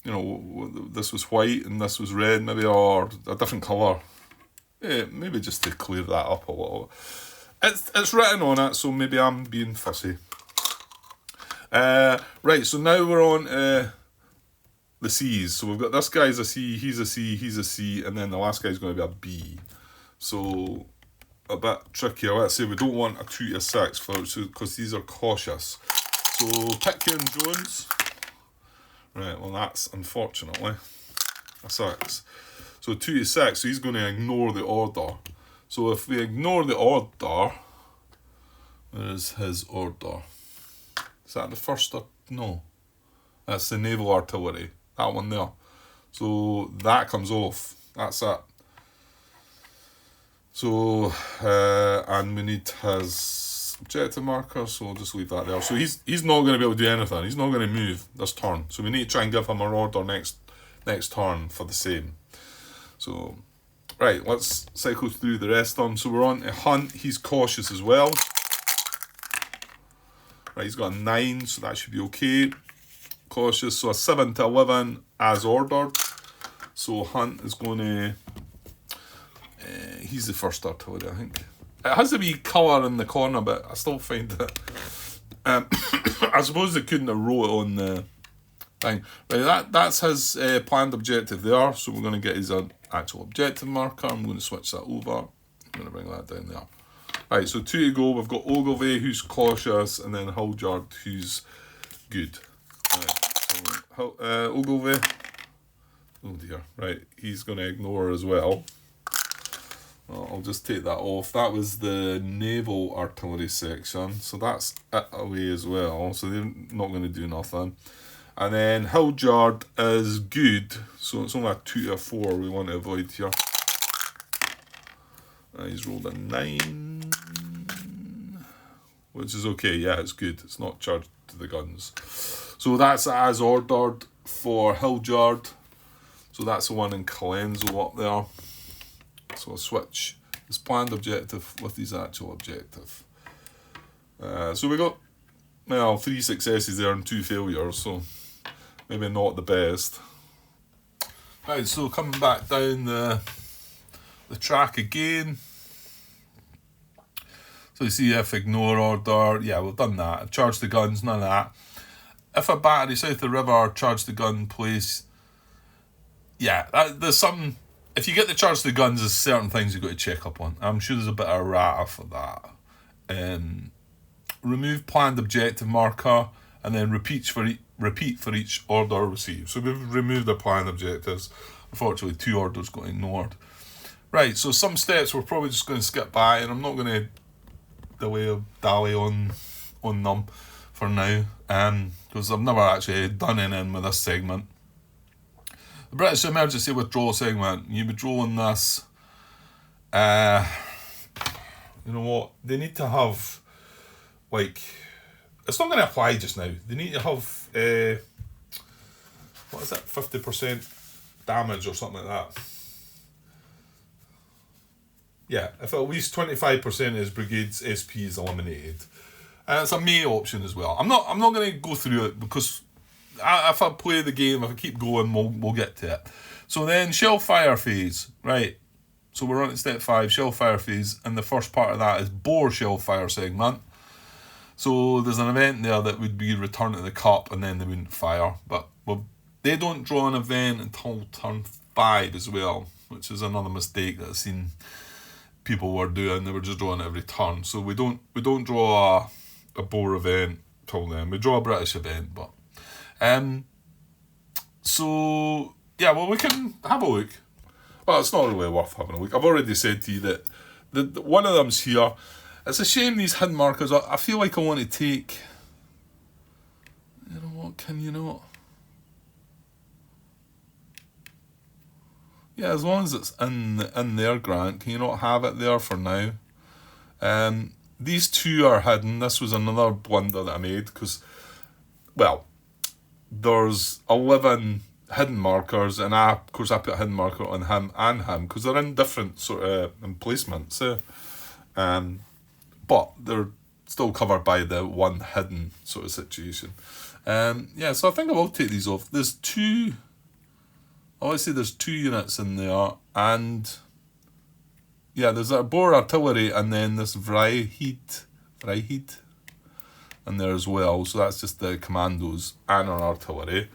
You know, this was white and this was red, maybe, or a different colour. Yeah, maybe just to clear that up a little. It's written on it, so maybe I'm being fussy. Right, so now we're on the C's. So we've got this guy's a C, he's a C, he's a C, and then the last guy's going to be a B. So a bit trickier. Let's say we don't want a 2 to a 6 because these are cautious. So Pitcairn Jones. Right, well that's unfortunately a 6. So 2 to 6, so he's going to ignore the order. So if we ignore the order, where is his order? Is that the first? No. That's the naval artillery. That one there. So that comes off. That's it. So, and we need his objective marker, so we'll just leave that there. So he's not going to be able to do anything. He's not going to move this turn. So we need to try and give him an order next next turn for the same. So, right, let's cycle through the rest of them. So we're on to Hunt. He's cautious as well. Right, he's got a 9, so that should be okay. Cautious, so a 7 to 11 as ordered. So Hunt is going to... he's the first artillery, I think. It has a wee colour in the corner, but I still find it... I suppose they couldn't have wrote it on the thing. Right, that's his planned objective there. So we're going to get his actual objective marker. I'm going to switch that over. I'm going to bring that down there. Right, so 2 to go. We've got Ogilvy, who's cautious, and then Hildyard, who's good. Right, so Ogilvy. Oh dear. Right, he's going to ignore as well. I'll just take that off. That was the naval artillery section, so that's it away as well. So they're not going to do nothing. And then Hildyard is good, so it's only a 2 to a 4 we want to avoid here. He's rolled a 9, which is okay. Yeah, it's good. It's not charged to the guns. So that's as ordered for Hildyard. So that's the one in Colenso up there. So I'll switch his planned objective with his actual objective. So we got, well, 3 successes there and 2 failures, so maybe not the best. Right, so coming back down the track again. So you see if ignore order, yeah, we've done that. Charge the guns, none of that. If a battery south of the river, charge the gun place. Yeah, there's something... If you get the charge the guns, there's certain things you've got to check up on. I'm sure there's a bit of errata for that. Remove planned objective marker and then repeat for each order received. So we've removed the planned objectives. Unfortunately, 2 orders got ignored. Right, so some steps we're probably just going to skip by, and I'm not going to dally on them for now, because I've never actually done anything with this segment. The British emergency withdrawal segment, you withdraw on this. You know what? They need to have, like, it's not going to apply just now. They need to have, what is it, 50% damage or something like that. Yeah, if at least 25% of his brigade's SP is eliminated. And it's a May option as well. I'm not going to go through it because if I play the game, if I keep going, we'll get to it. So then shell fire phase, right? So we're on to step 5, shell fire phase, and the first part of that is bore shell fire segment. So there's an event there that would be return to the cup, and then they wouldn't fire. But they don't draw an event until turn 5 as well, which is another mistake that I've seen people were doing. They were just drawing every turn. So we don't draw a bore event till then. We draw a British event, but so yeah, well, we can have a look. Well, it's not really worth having a look. I've already said to you that the one of them's here. It's a shame these hidden markers. I feel like I want to take... You know what, can you not? Yeah, as long as it's in there, Grant, can you not have it there for now? These 2 are hidden. This was another blunder that I made because, well, there's 11 hidden markers, and of course I put a hidden marker on him and him because they're in different sort of emplacements. But they're still covered by the one hidden sort of situation. Yeah, so I think I will take these off. There's 2... I always say there's 2 units in there, and yeah, there's a bore artillery and then this Vryheid in there as well. So that's just the commandos and our artillery.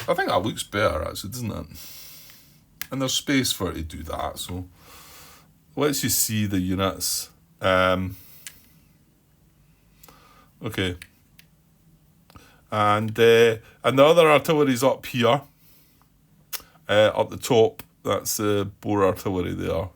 I think that looks better actually, doesn't it? And there's space for it to do that. So let's just see the units. Okay. And the other artillery's up here. Up the top, that's the bore artillery there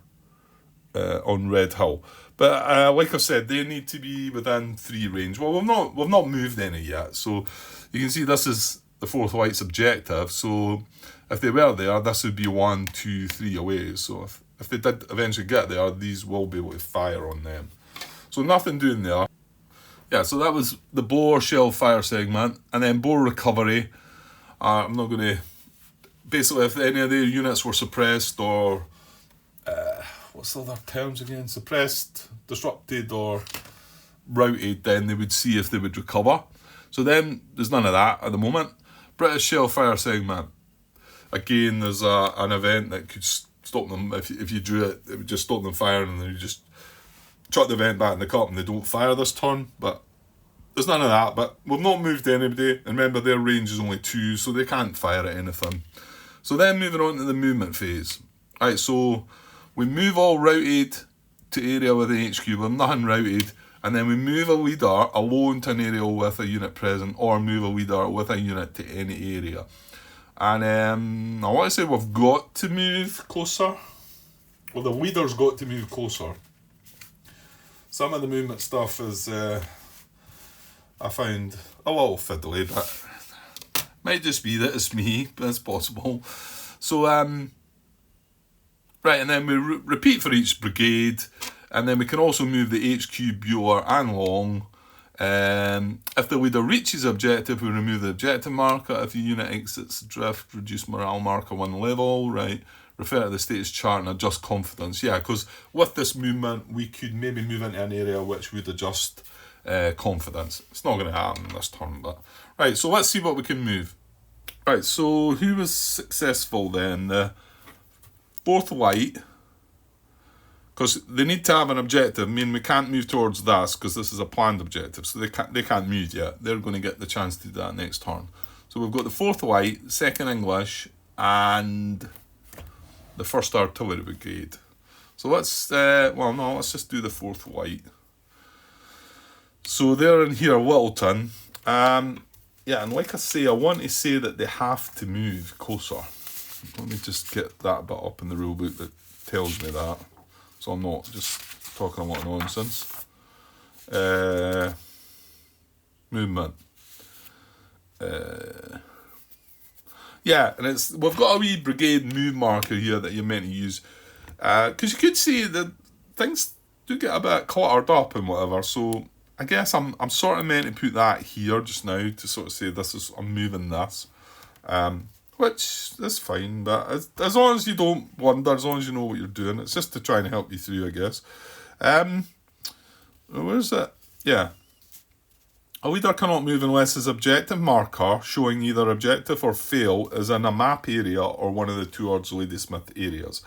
on Red Hill. But like I said, they need to be within 3 range. Well, we've not moved any yet, so you can see this is the 4th White's objective. So if they were there, this would be 1, 2, 3 away. So if they did eventually get there, these will be able to fire on them. So nothing doing there. Yeah, so that was the bore shell fire segment, and then bore recovery. I'm not going to basically if any of their units were suppressed or what's the other terms again? Suppressed, disrupted, or routed, then they would see if they would recover. So then there's none of that at the moment. British shell fire segment. Again, there's an event that could stop them. If you drew it, it would just stop them firing, and then you just chuck the event back in the cup and they don't fire this turn. But there's none of that. But we've not moved anybody. And remember, their range is only 2, so they can't fire at anything. So then moving on to the movement phase. Right, so we move all routed to area with an HQ. We've nothing routed. And then we move a leader alone to an area with a unit present, or move a leader with a unit to any area. And I want to say we've got to move closer. Well, the leader's got to move closer. Some of the movement stuff is, I find a little fiddly, but might just be that it's me, but it's possible. So, right, and then we repeat for each brigade. And then we can also move the HQ, Bueller and Long. If the leader reaches the objective, we remove the objective marker. If the unit exits drift, reduce morale marker 1 level, right? Refer to the status chart and adjust confidence. Yeah, because with this movement, we could maybe move into an area which would adjust confidence. It's not going to happen this turn, but... Right, so let's see what we can move. Right, so who was successful then? The 4th Light... Because they need to have an objective. I mean, we can't move towards this because this is a planned objective. So they can't move yet. They're going to get the chance to do that next turn. So we've got the 4th Light, 2nd English, and the 1st Artillery Brigade. So let's, let's just do the 4th Light. So they're in here, Littleton. Yeah, and like I say, I want to say that they have to move closer. Let me just get that bit up in the rulebook that tells me that. So I'm not just talking a lot of nonsense. Movement. Yeah, and we've got a wee brigade move marker here that you're meant to use. Because you could see that things do get a bit cluttered up and whatever. So I guess I'm sort of meant to put that here just now to sort of say I'm moving this. Which is fine, but as long as you don't wonder, as long as you know what you're doing, it's just to try and help you through, I guess. Where's it? Yeah. A leader cannot move unless his objective marker, showing either objective or fail, is in a map area or one of the 2 Ord's Ladysmith areas.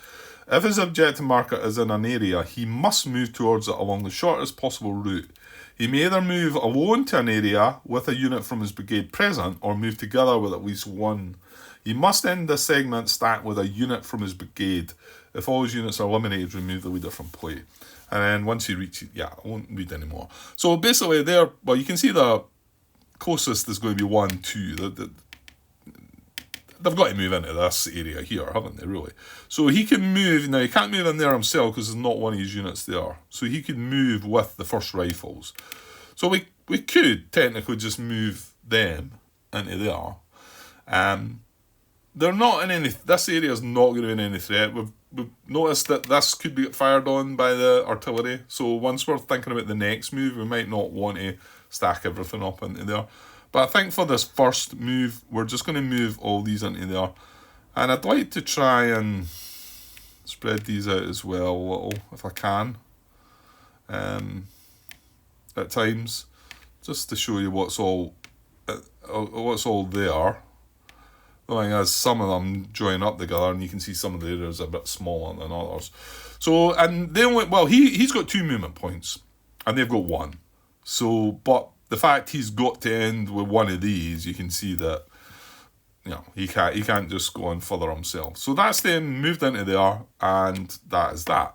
If his objective marker is in an area, he must move towards it along the shortest possible route. He may either move alone to an area with a unit from his brigade present, or move together with at least one. He must end the segment stacked with a unit from his brigade. If all his units are eliminated, remove the leader from play. And then once he reaches... Yeah, I won't read anymore. So basically there... Well, you can see the closest is going to be 1, 2. They've got to move into this area here, haven't they, really? So he can move... Now, he can't move in there himself because there's not one of his units there. So he could move with the 1st Rifles. So we could technically just move them into there. They're not in any... This area is not going to be in any threat. We've noticed that this could be fired on by the artillery. So once we're thinking about the next move, we might not want to stack everything up into there. But I think for this first move, we're just going to move all these into there. And I'd like to try and spread these out as well a little, if I can. At times. Just to show you what's all there. The thing is, some of them join up together, and you can see some of the areas are a bit smaller than others. So, and they only... Well, he's got 2 movement points, and they've got 1. So, but the fact he's got to end with one of these, you can see that, you know, he can't just go on further himself. So that's them moved into there, and that is that.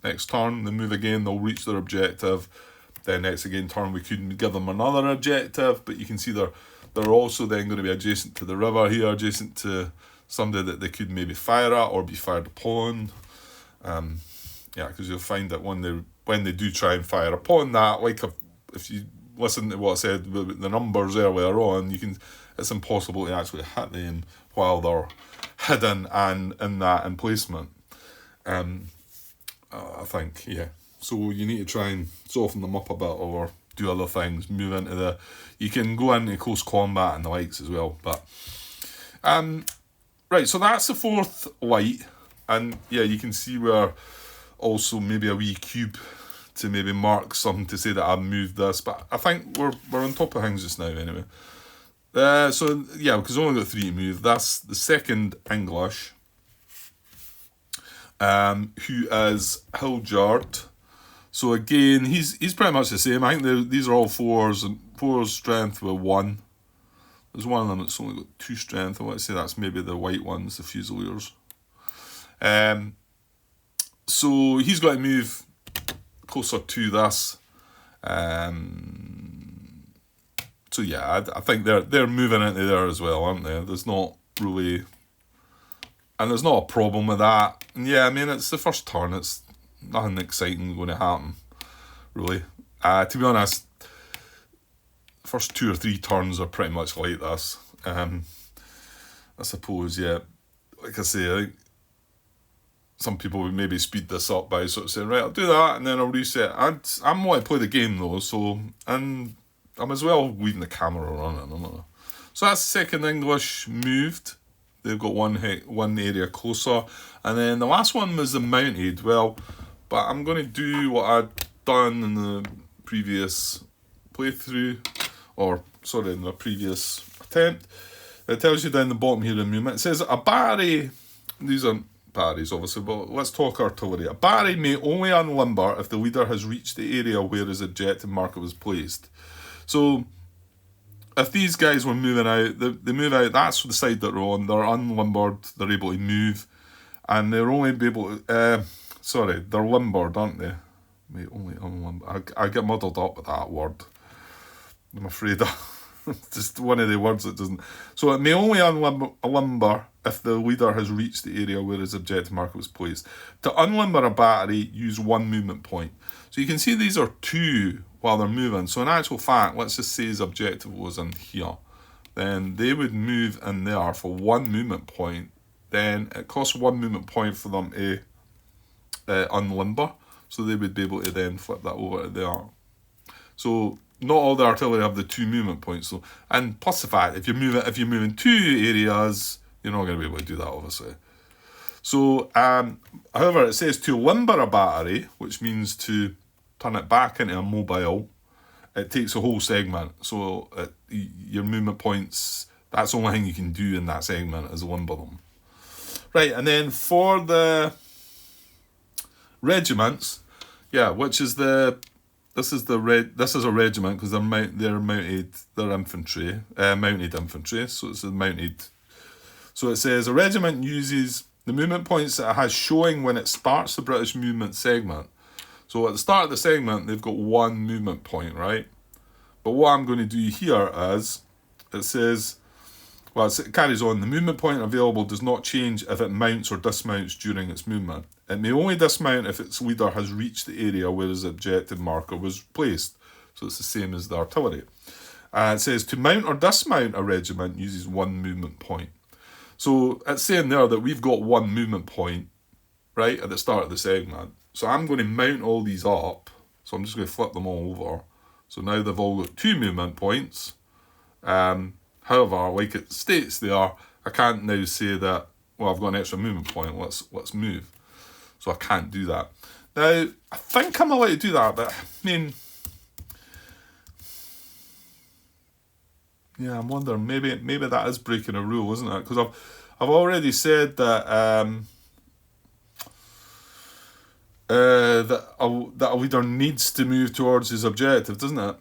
Next turn, they move again, they'll reach their objective. Then next turn, we could give them another objective, but you can see they're also then going to be adjacent to the river here, adjacent to somebody that they could maybe fire at or be fired upon. Yeah, because you'll find that when they do try and fire upon that, like if you listen to what I said about the numbers earlier on, it's impossible to actually hit them while they're hidden and in that emplacement. I think, yeah. So you need to try and soften them up a bit or do other things, move into you can go into close combat and the likes as well, but Right, so that's the fourth light. And yeah, you can see where also maybe a wee cube to maybe mark something to say that I've moved this. But I think we're on top of things just now anyway. So yeah, because we've only got 3 to move. That's the second English. Who is Hildyard. So again, he's pretty much the same. I think these are all 4s, and 4's strength with 1. There's one of them that's only got 2 strength. I want to say that's maybe the white ones, the Fusiliers. So he's got to move closer to this. So yeah, I think they're moving into there as well, aren't they? There's not really, and there's not a problem with that. And yeah, I mean, it's the first turn. It's nothing exciting going to happen, really. To be honest, first 2 or 3 turns are pretty much like this. I suppose, yeah. Like I say, I think some people would maybe speed this up by sort of saying, right, I'll do that and then I'll reset. I'm wanting to play the game though, so, and I'm as well leaving the camera running. I don't know. So that's second English moved. They've got one area closer. And then the last one was the mounted. Well, but I'm going to do what I'd done in the previous playthrough, or sorry, in the previous attempt. It tells you down the bottom here in movement. It says a battery, these aren't batteries obviously, but let's talk artillery. A battery may only unlimber if the leader has reached the area where his objective marker was placed. So if these guys were moving out, they move out, that's the side that they're on, they're unlimbered, they're able to move, and they're only able to, they're limbered, aren't they? May only unlimber. I get muddled up with that word. I'm afraid it's just one of the words that doesn't. So it may only unlimber if the leader has reached the area where his objective marker was placed. To unlimber a battery, use 1 movement point. So you can see these are 2 while they're moving. So in actual fact, let's just say his objective was in here. Then they would move in there for 1 movement point. Then it costs 1 movement point for them to unlimber. So they would be able to then flip that over to there. So not all the artillery have the 2 movement points. So, and plus the fact, if you're moving 2 areas, you're not going to be able to do that, obviously. So, however, it says to limber a battery, which means to turn it back into a mobile. It takes a whole segment. So your movement points, that's the only thing you can do in that segment is limber them. Right, and then for the regiments, yeah, which is this is a regiment because they're infantry, mounted infantry. So it's a mounted. So it says a regiment uses the movement points that it has showing when it starts the British movement segment. So at the start of the segment, they've got 1 movement point, right? But what I'm going to do here is, it says, well, it carries on, the movement point available does not change if it mounts or dismounts during its movement. It may only dismount if its leader has reached the area where his objective marker was placed. So it's the same as the artillery. It says to mount or dismount a regiment uses 1 movement point. So it's saying there that we've got 1 movement point, right, at the start of the segment. So I'm going to mount all these up. So I'm just going to flip them all over. So now they've all got 2 movement points. However, like it states there, I can't now say that, well, I've got an extra movement point, let's move. So I can't do that. Now, I think I'm allowed to do that, but I mean, yeah, I'm wondering, maybe that is breaking a rule, isn't it? Because I've already said that that a leader needs to move towards his objective, doesn't it?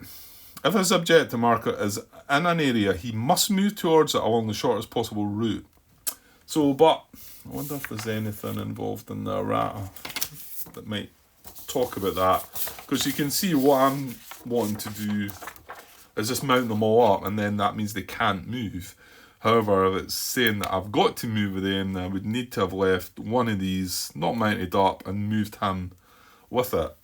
If his objective marker is in an area, he must move towards it along the shortest possible route. So, but I wonder if there's anything involved in the errata that might talk about that. Because you can see what I'm wanting to do is just mount them all up, and then that means they can't move. However, if it's saying that I've got to move with them, then I would need to have left one of these not mounted up and moved him with it.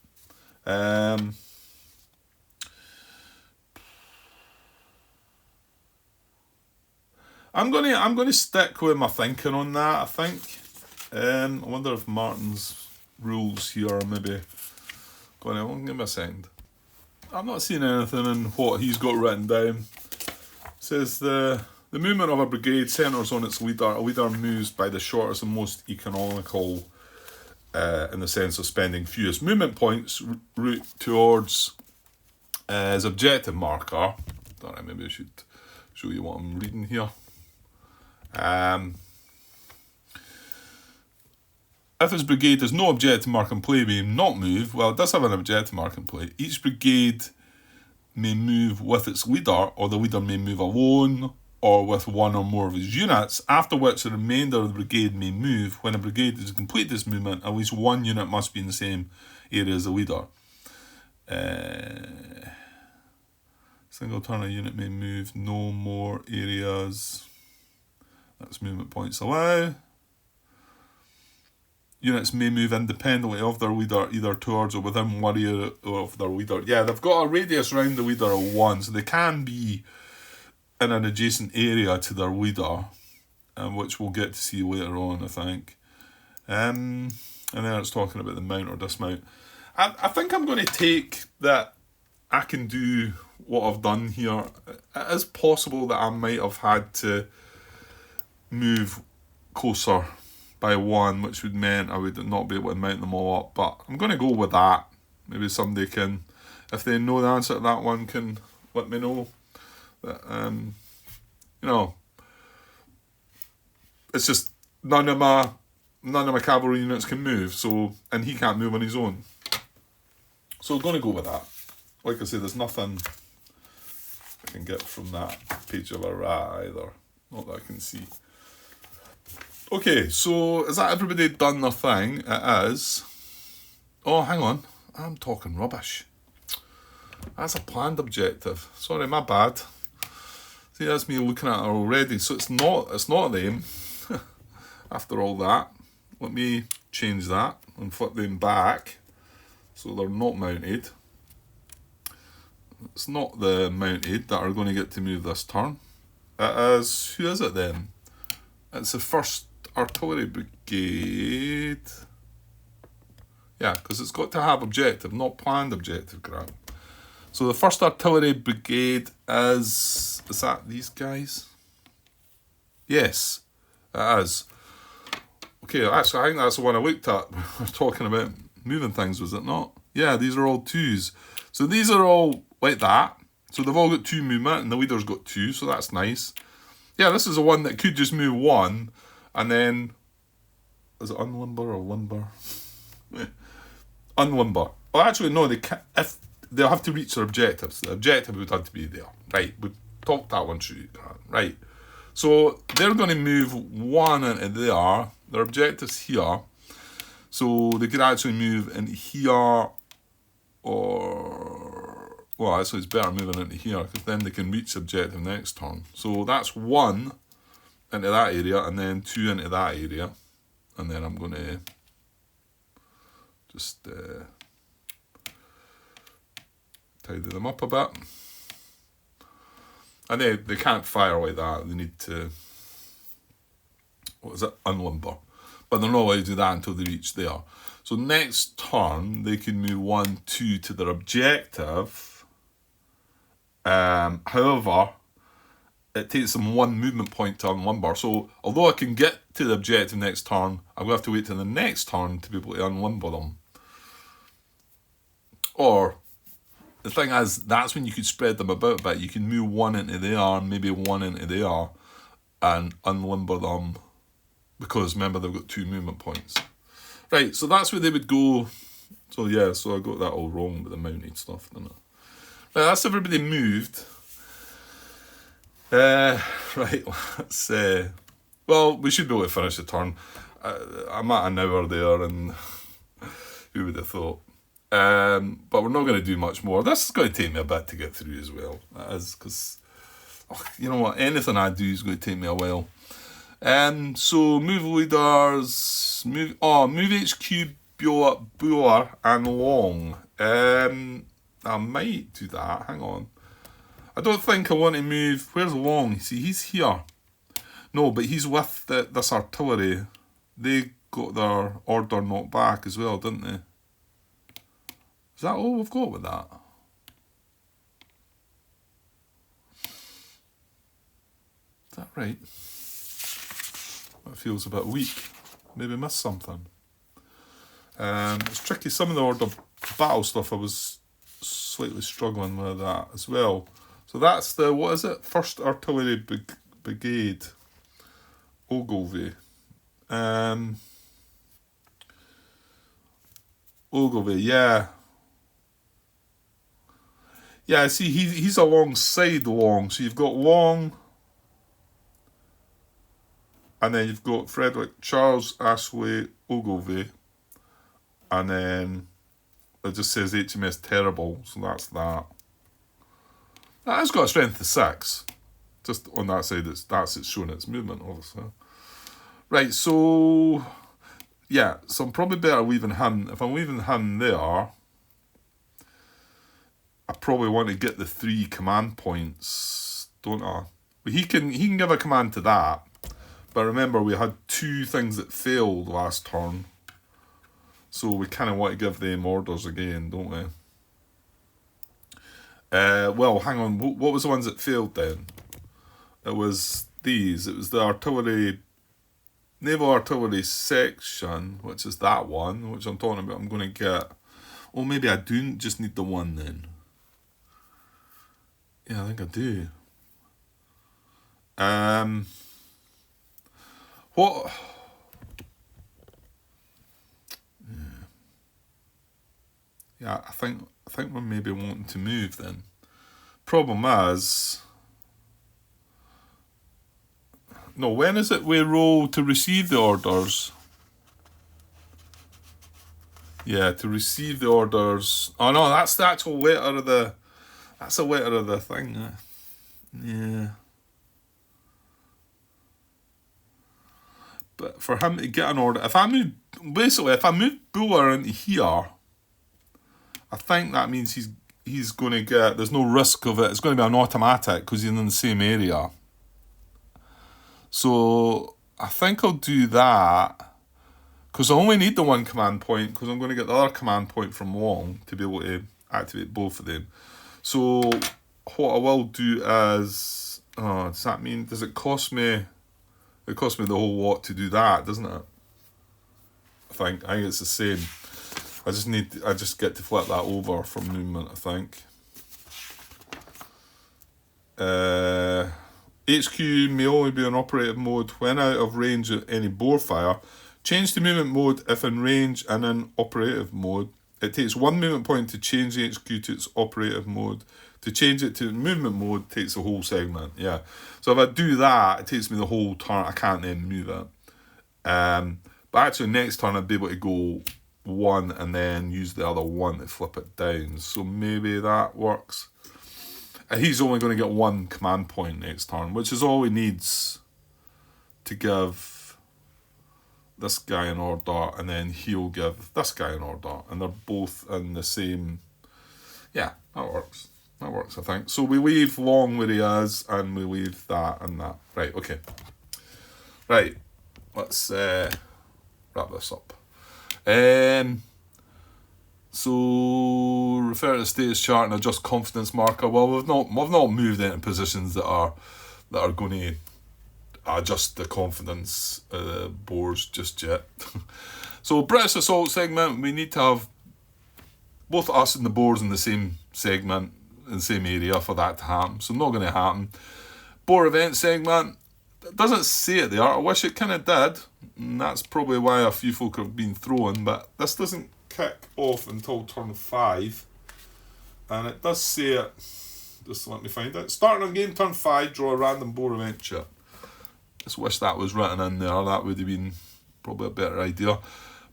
I'm gonna stick with my thinking on that, I think. I wonder if Martin's rules here are maybe going on. Give me a second. I'm not seeing anything in what he's got written down. It says the The movement of a brigade centres on its leader. A leader moves by the shortest and most economical, in the sense of spending fewest movement points, route towards his objective marker. Don't know, maybe I should show you what I'm reading here. If his brigade has no objective mark in play, may not move. Well, it does have an objective mark in play. Each brigade may move with its leader, or the leader may move alone, or with one or more of his units, after which the remainder of the brigade may move. When a brigade has completed this movement, at least one unit must be in the same area as the leader. Single turn, a unit may move no more areas. That's movement points allow. Units may move independently of their leader, either towards or within one area of their leader. Yeah, they've got a radius around the leader of 1, so they can be in an adjacent area to their leader, which we'll get to see later on, I think. And then it's talking about the mount or dismount. I think I'm going to take that I can do what I've done here. It is possible that I might have had to move closer by 1, which would mean I would not be able to mount them all up, but I'm going to go with that. Maybe somebody can, if they know the answer to that one, can let me know. That, you know, it's just none of my cavalry units can move, so, and he can't move on his own. So I'm going to go with that. Like I say, there's nothing I can get from that page of a rat either. Not that I can see. Okay, so is that everybody done their thing? It is. Oh, hang on. I'm talking rubbish. That's a planned objective. Sorry, my bad. See, that's me looking at it already. So it's not them. After all that. Let me change that and flip them back so they're not mounted. It's not the mounted that are going to get to move this turn. It is, who is it then? It's the 1st Artillery Brigade. Yeah, because it's got to have objective, not planned objective, Grant. So the 1st Artillery Brigade is that these guys? Yes, it is. Okay, actually I think that's the one I looked at. We're talking about moving things, was it not? Yeah, these are all 2s. So these are all like that. So they've all got 2 movement and the leader's got 2, so that's nice. Yeah, this is a one that could just move 1 and then, is it unlimber or limber? Unlimber. Well, actually, no, they can't, if they'll have to reach their objectives. The objective would have to be there. Right, we've talked that one through. Right. So they're going to move 1 into there. Their objective's here. So they could actually move into here, or, well, actually it's better moving into here because then they can reach the objective next turn. So that's 1 into that area and then 2 into that area. And then I'm going to just tidy them up a bit. And they can't fire like that. They need to, what is it, unlimber. But they're not allowed to do that until they reach there. So next turn, they can move 1, 2 to their objective. However, it takes them 1 movement point to unlimber. So although I can get to the objective next turn, I'm going to have to wait till the next turn to be able to unlimber them. Or, the thing is, that's when you could spread them about a bit. You can move 1 into there, maybe 1 into there, and unlimber them. Because remember, they've got 2 movement points. Right, so that's where they would go. So yeah, so I got that all wrong with the mounted stuff, didn't I? Right, that's everybody moved. Right, let's well, we should be able to finish the turn. I'm at an hour there, and who would have thought? But we're not going to do much more. This is going to take me a bit to get through as well. That is, because, you know what, anything I do is going to take me a while. So move leaders, move HQ, Buller and Long. I might do that, hang on. I don't think I want to move, where's Long? See, he's here. No, but he's with this artillery. They got their order knocked back as well, didn't they? Is that all we've got with that? that right? That feels a bit weak. Maybe missed something. It's tricky. Some of the order battle stuff I was slightly struggling with that as well. So that's the, what is it? 1st Artillery Brigade, Ogilvy. Ogilvy, yeah. Yeah, see, he's alongside Long. So you've got Long, and then you've got Frederick, Charles, Ashley, Ogilvy, and then it just says HMS Terrible, so that's that. That has got a strength of 6. Just on that side, it's showing its movement, obviously. Right, so yeah, so I'm probably better leaving him. If I'm leaving him there, I probably want to get the 3 command points, don't I? But he can give a command to that. But remember, we had 2 things that failed last turn. So we kind of want to give them orders again, don't we? Well, hang on. What was the ones that failed then? It was these. It was the artillery, naval artillery section, which is that one, which I'm talking about. I'm going to get. Oh, maybe I do just need the one then. Yeah, I think I do. What? Yeah, I think we're maybe wanting to move then. Problem is, no. When is it we roll to receive the orders? Yeah, to receive the orders. Oh no, that's the actual letter of the. That's a letter of the thing. Yeah. But for him to get an order, if I move Buller into here, I think that means he's going to get. There's no risk of it. It's going to be an automatic because he's in the same area. So I think I'll do that because I only need the 1 command point because I'm going to get the other command point from Long to be able to activate both of them. So what I will do is, does that mean, does it cost me? It cost me the whole lot to do that, doesn't it? I think it's the same. I just get to flip that over for movement, I think. HQ may only be in operative mode when out of range of any bore fire. Change to movement mode if in range and in operative mode. It takes 1 movement point to change the HQ to its operative mode. To change it to movement mode takes the whole segment. Yeah. So if I do that, it takes me the whole turn. I can't then move it. But actually next turn I'd be able to go 1 and then use the other 1 to flip it down. So maybe that works. He's only going to get 1 command point next turn, which is all he needs to give this guy an order, and then he'll give this guy an order, and they're both in the same. Yeah, that works. That works, I think. So we leave Long where he is, and we leave that and that. Right, okay. Right, let's wrap this up. So refer to the status chart and adjust confidence marker. Well, we've not moved into positions that are going to adjust the confidence bores just yet. So British assault segment, we need to have both us and the bores in the same segment, in the same area for that to happen. So not going to happen. Bore event segment, it doesn't say it there. I wish it kind of did, and that's probably why a few folk have been thrown, but this doesn't kick off until turn 5, and it does say it. Just let me find it. Starting on game turn 5, draw a random bore event chip. Just wish that was written in there. That would have been probably a better idea.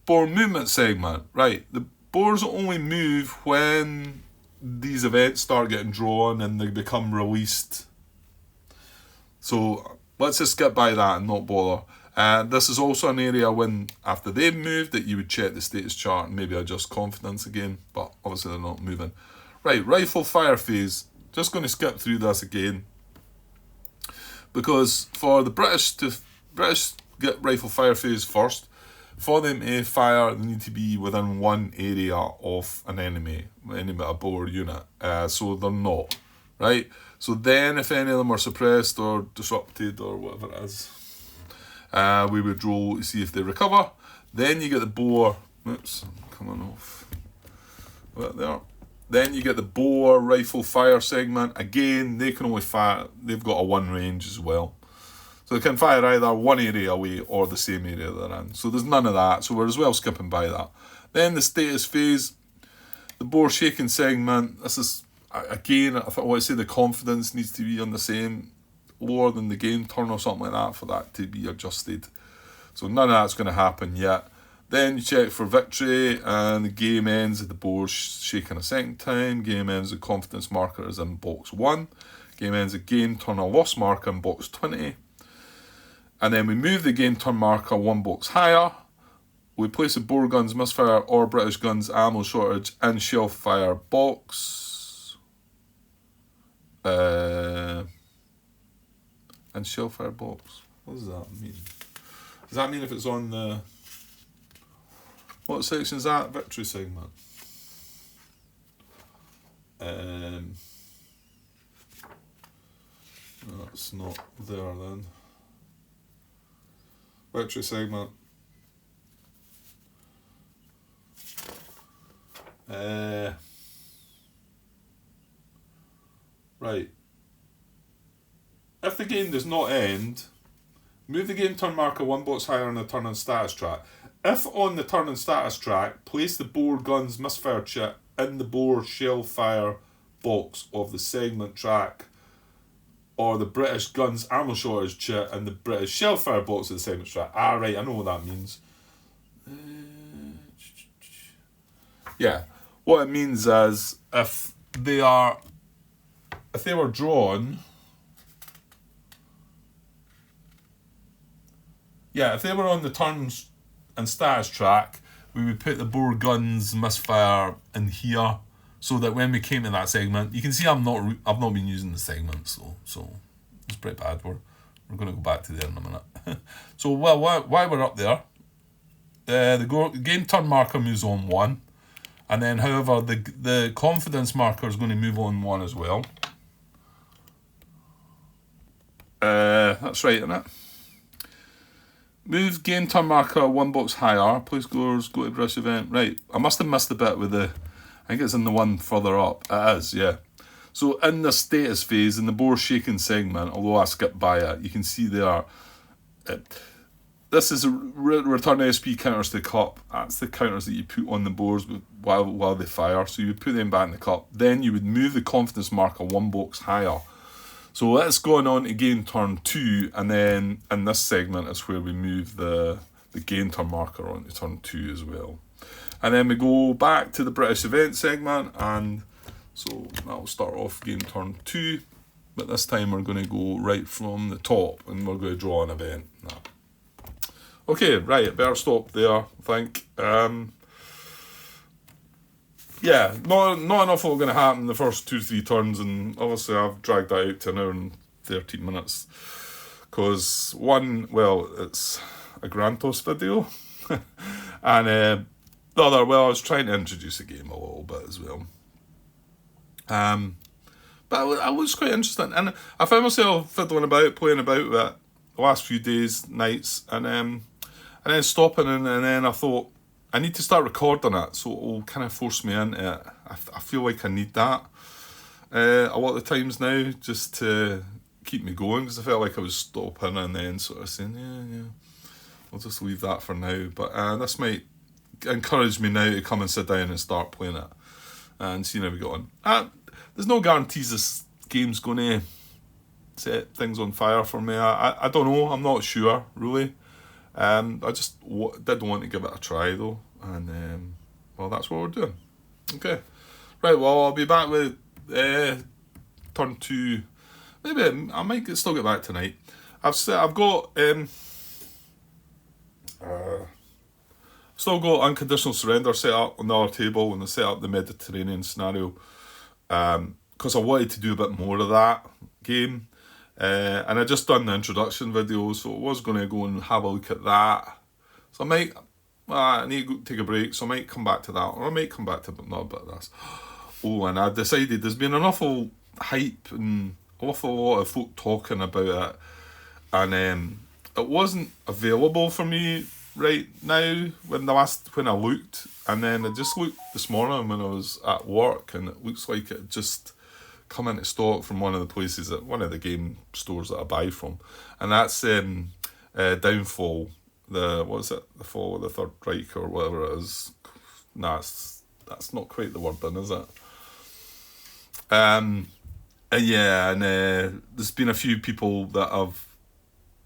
Bore movement segment. Right, the bores only move when these events start getting drawn and they become released. So let's just skip by that and not bother. This is also an area when, after they've moved, that you would check the status chart and maybe adjust confidence again, but obviously they're not moving. Right, rifle fire phase. Just going to skip through this again, because for the British get rifle fire phase first. For them to fire, they need to be within 1 area of an enemy, a bore unit. So they're not. right? So then if any of them are suppressed or disrupted or whatever it is, we would roll to see if they recover. Then you get the bore, oops, I'm coming off, right there. Then you get the bore rifle fire segment. Again, they can only fire, they've got a 1 range as well. So they can fire either one area away or the same area they're in. So there's none of that, so we're as well skipping by that. Then the status phase, the bore shaking segment, this is, again, I want to say the confidence needs to be on the same, lower than the game turn or something like that for that to be adjusted. So none of that's going to happen yet. Then you check for victory, and the game ends at the bore shaking a second time. Game ends, the confidence marker is in box 1. Game ends, the game turn a loss marker in box 20. And then we move the game turn marker 1 box higher. We place the bore guns, misfire, or British guns ammo shortage in shell fire box. In shell fire box. What does that mean? Does that mean if it's on the... What section is that? Victory segment. That's not there then. Victory segment. Right. If the game does not end, move the game turn marker 1 box higher on the turn and status track. If on the turn and status track, place the bore guns misfire chit in the bore shell fire box of the segment track, or the British guns ammo shortage chit in the British shell fire box of the segment track. Ah, right, I know what that means. Yeah, what it means is if they were drawn. Yeah, if they were on the turns and status track, we would put the bore guns misfire in here, so that when we came to that segment, you can see I've not been using the segment, so it's pretty bad. We're going to go back to there in a minute. So while we're up there, the game turn marker moves on 1, and then however the confidence marker is going to move on 1 as well. That's right, isn't it? Move game turn marker 1 box higher. Play scores, go to British event. Right, I must have missed the bit with I think it's in the one further up. It is, yeah. So in the status phase, in the bore shaking segment, although I skipped by it, you can see there. This is a return SP counters to the cup. That's the counters that you put on the bores while they fire. So you would put them back in the cup. Then you would move the confidence marker 1 box higher. So that's going on to game turn 2, and then in this segment is where we move the game turn marker on to turn 2 as well. And then we go back to the British event segment, and so that'll start off game turn 2, but this time we're going to go right from the top, and we're going to draw an event. Okay, right, better stop there, I think. Yeah, not enough will going to happen in the first 2-3 turns, and obviously I've dragged that out to an hour and 13 minutes. Because it's a Grantos video, and the other, I was trying to introduce the game a little bit as well. But I was quite interested, and I found myself playing about with it the last few days, nights, and then stopping, and then I thought, I need to start recording it, so it will kind of force me into it. I feel like I need that a lot of the times now, just to keep me going, because I felt like I was stopping and then sort of saying, yeah, I'll just leave that for now. But this might encourage me now to come and sit down and start playing it and see how we get on. There's no guarantees this game's going to set things on fire for me. I don't know, I'm not sure, really. I just did want to give it a try though, and that's what we're doing. Okay, right. Well, I'll be back with turn 2. Maybe I might still get back tonight. I've got still got unconditional surrender set up on the other table when I set up the Mediterranean scenario, because I wanted to do a bit more of that game. And I just done the introduction video, so I was going to go and have a look at that. So I need to take a break, so I might come back to that, or I might come back to another bit of this. Oh, and I decided there's been an awful, hype and awful lot of folk talking about it, and it wasn't available for me right now when I looked, and then I just looked this morning when I was at work, and it looks like it just come into stock from one of the game stores that I buy from, and that's Downfall. The Fall of the Third Reich or whatever it is. Nah, that's not quite the word then, is it? And there's been a few people that I've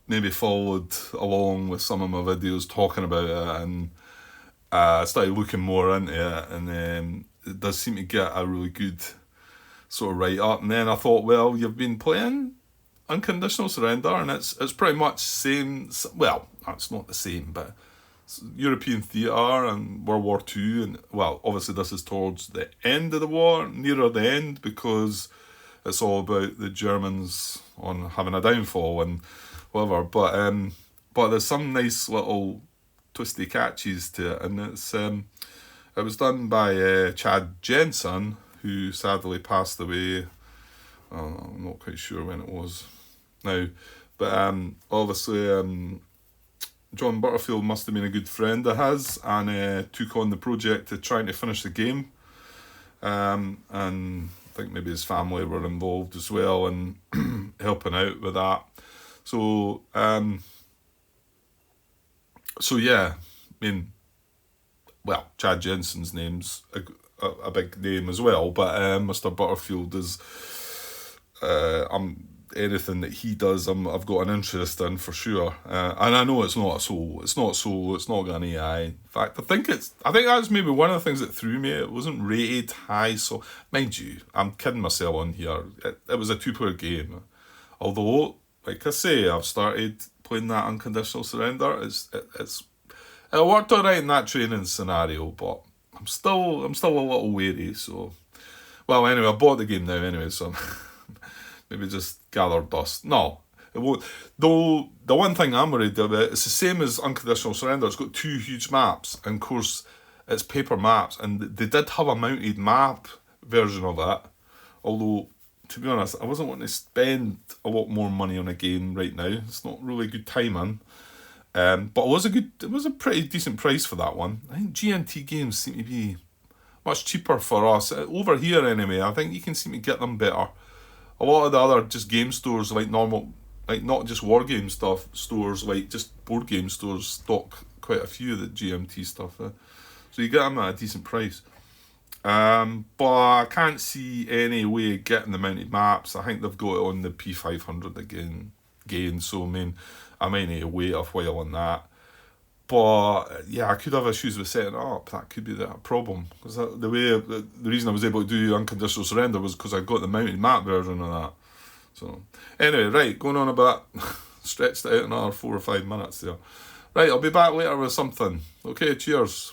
maybe followed along with some of my videos talking about it, and I started looking more into it, and it does seem to get a really good sort of write-up. And then I thought, well, you've been playing Unconditional Surrender, and it's pretty much same. Well, it's not the same, but it's European theatre and World War Two, and well, obviously this is towards the end of the war, nearer the end, because it's all about the Germans on having a downfall and whatever. But there's some nice little twisty catches to it, and it was done by Chad Jensen, who sadly passed away. I'm not quite sure when it was now, but obviously John Butterfield must have been a good friend of his, and took on the project of trying to finish the game, and I think maybe his family were involved as well and helping out with that. So yeah, I mean, well, Chad Jensen's name's a big name as well, but Mr. Butterfield is anything that he does, I've got an interest in for sure, and I know it's not got an AI. In fact, I think that's maybe one of the things that threw me. It wasn't rated high, so mind you, I'm kidding myself on here. It was a 2-player game, although, like I say, I've started playing that Unconditional Surrender. It worked alright in that training scenario, but I'm still a little wary. So, well, anyway, I bought the game now anyway, so maybe just gather dust. No, it won't. Though the one thing I'm worried about, it's the same as Unconditional Surrender. It's got 2 huge maps, and of course it's paper maps, and they did have a mounted map version of it. Although, to be honest, I wasn't wanting to spend a lot more money on a game right now. It's not really good timing. But it was a pretty decent price for that one. I think GMT games seem to be much cheaper for us over here anyway. I think you can seem to get them better. A lot of the other just game stores, like normal, like not just war game stuff stores, like just board game stores, stock quite a few of the GMT stuff. So you get them at a decent price. But I can't see any way of getting the mounted maps. I think they've got it on the P500 again. So I mean, I might need to wait a while on that. But yeah, I could have issues with setting it up. That could be the problem, because the reason I was able to do Unconditional Surrender was because I got the mounted map version of that. So anyway, right, going on about stretched it out another 4 or 5 minutes there. Right, I'll be back later with something. Okay, cheers.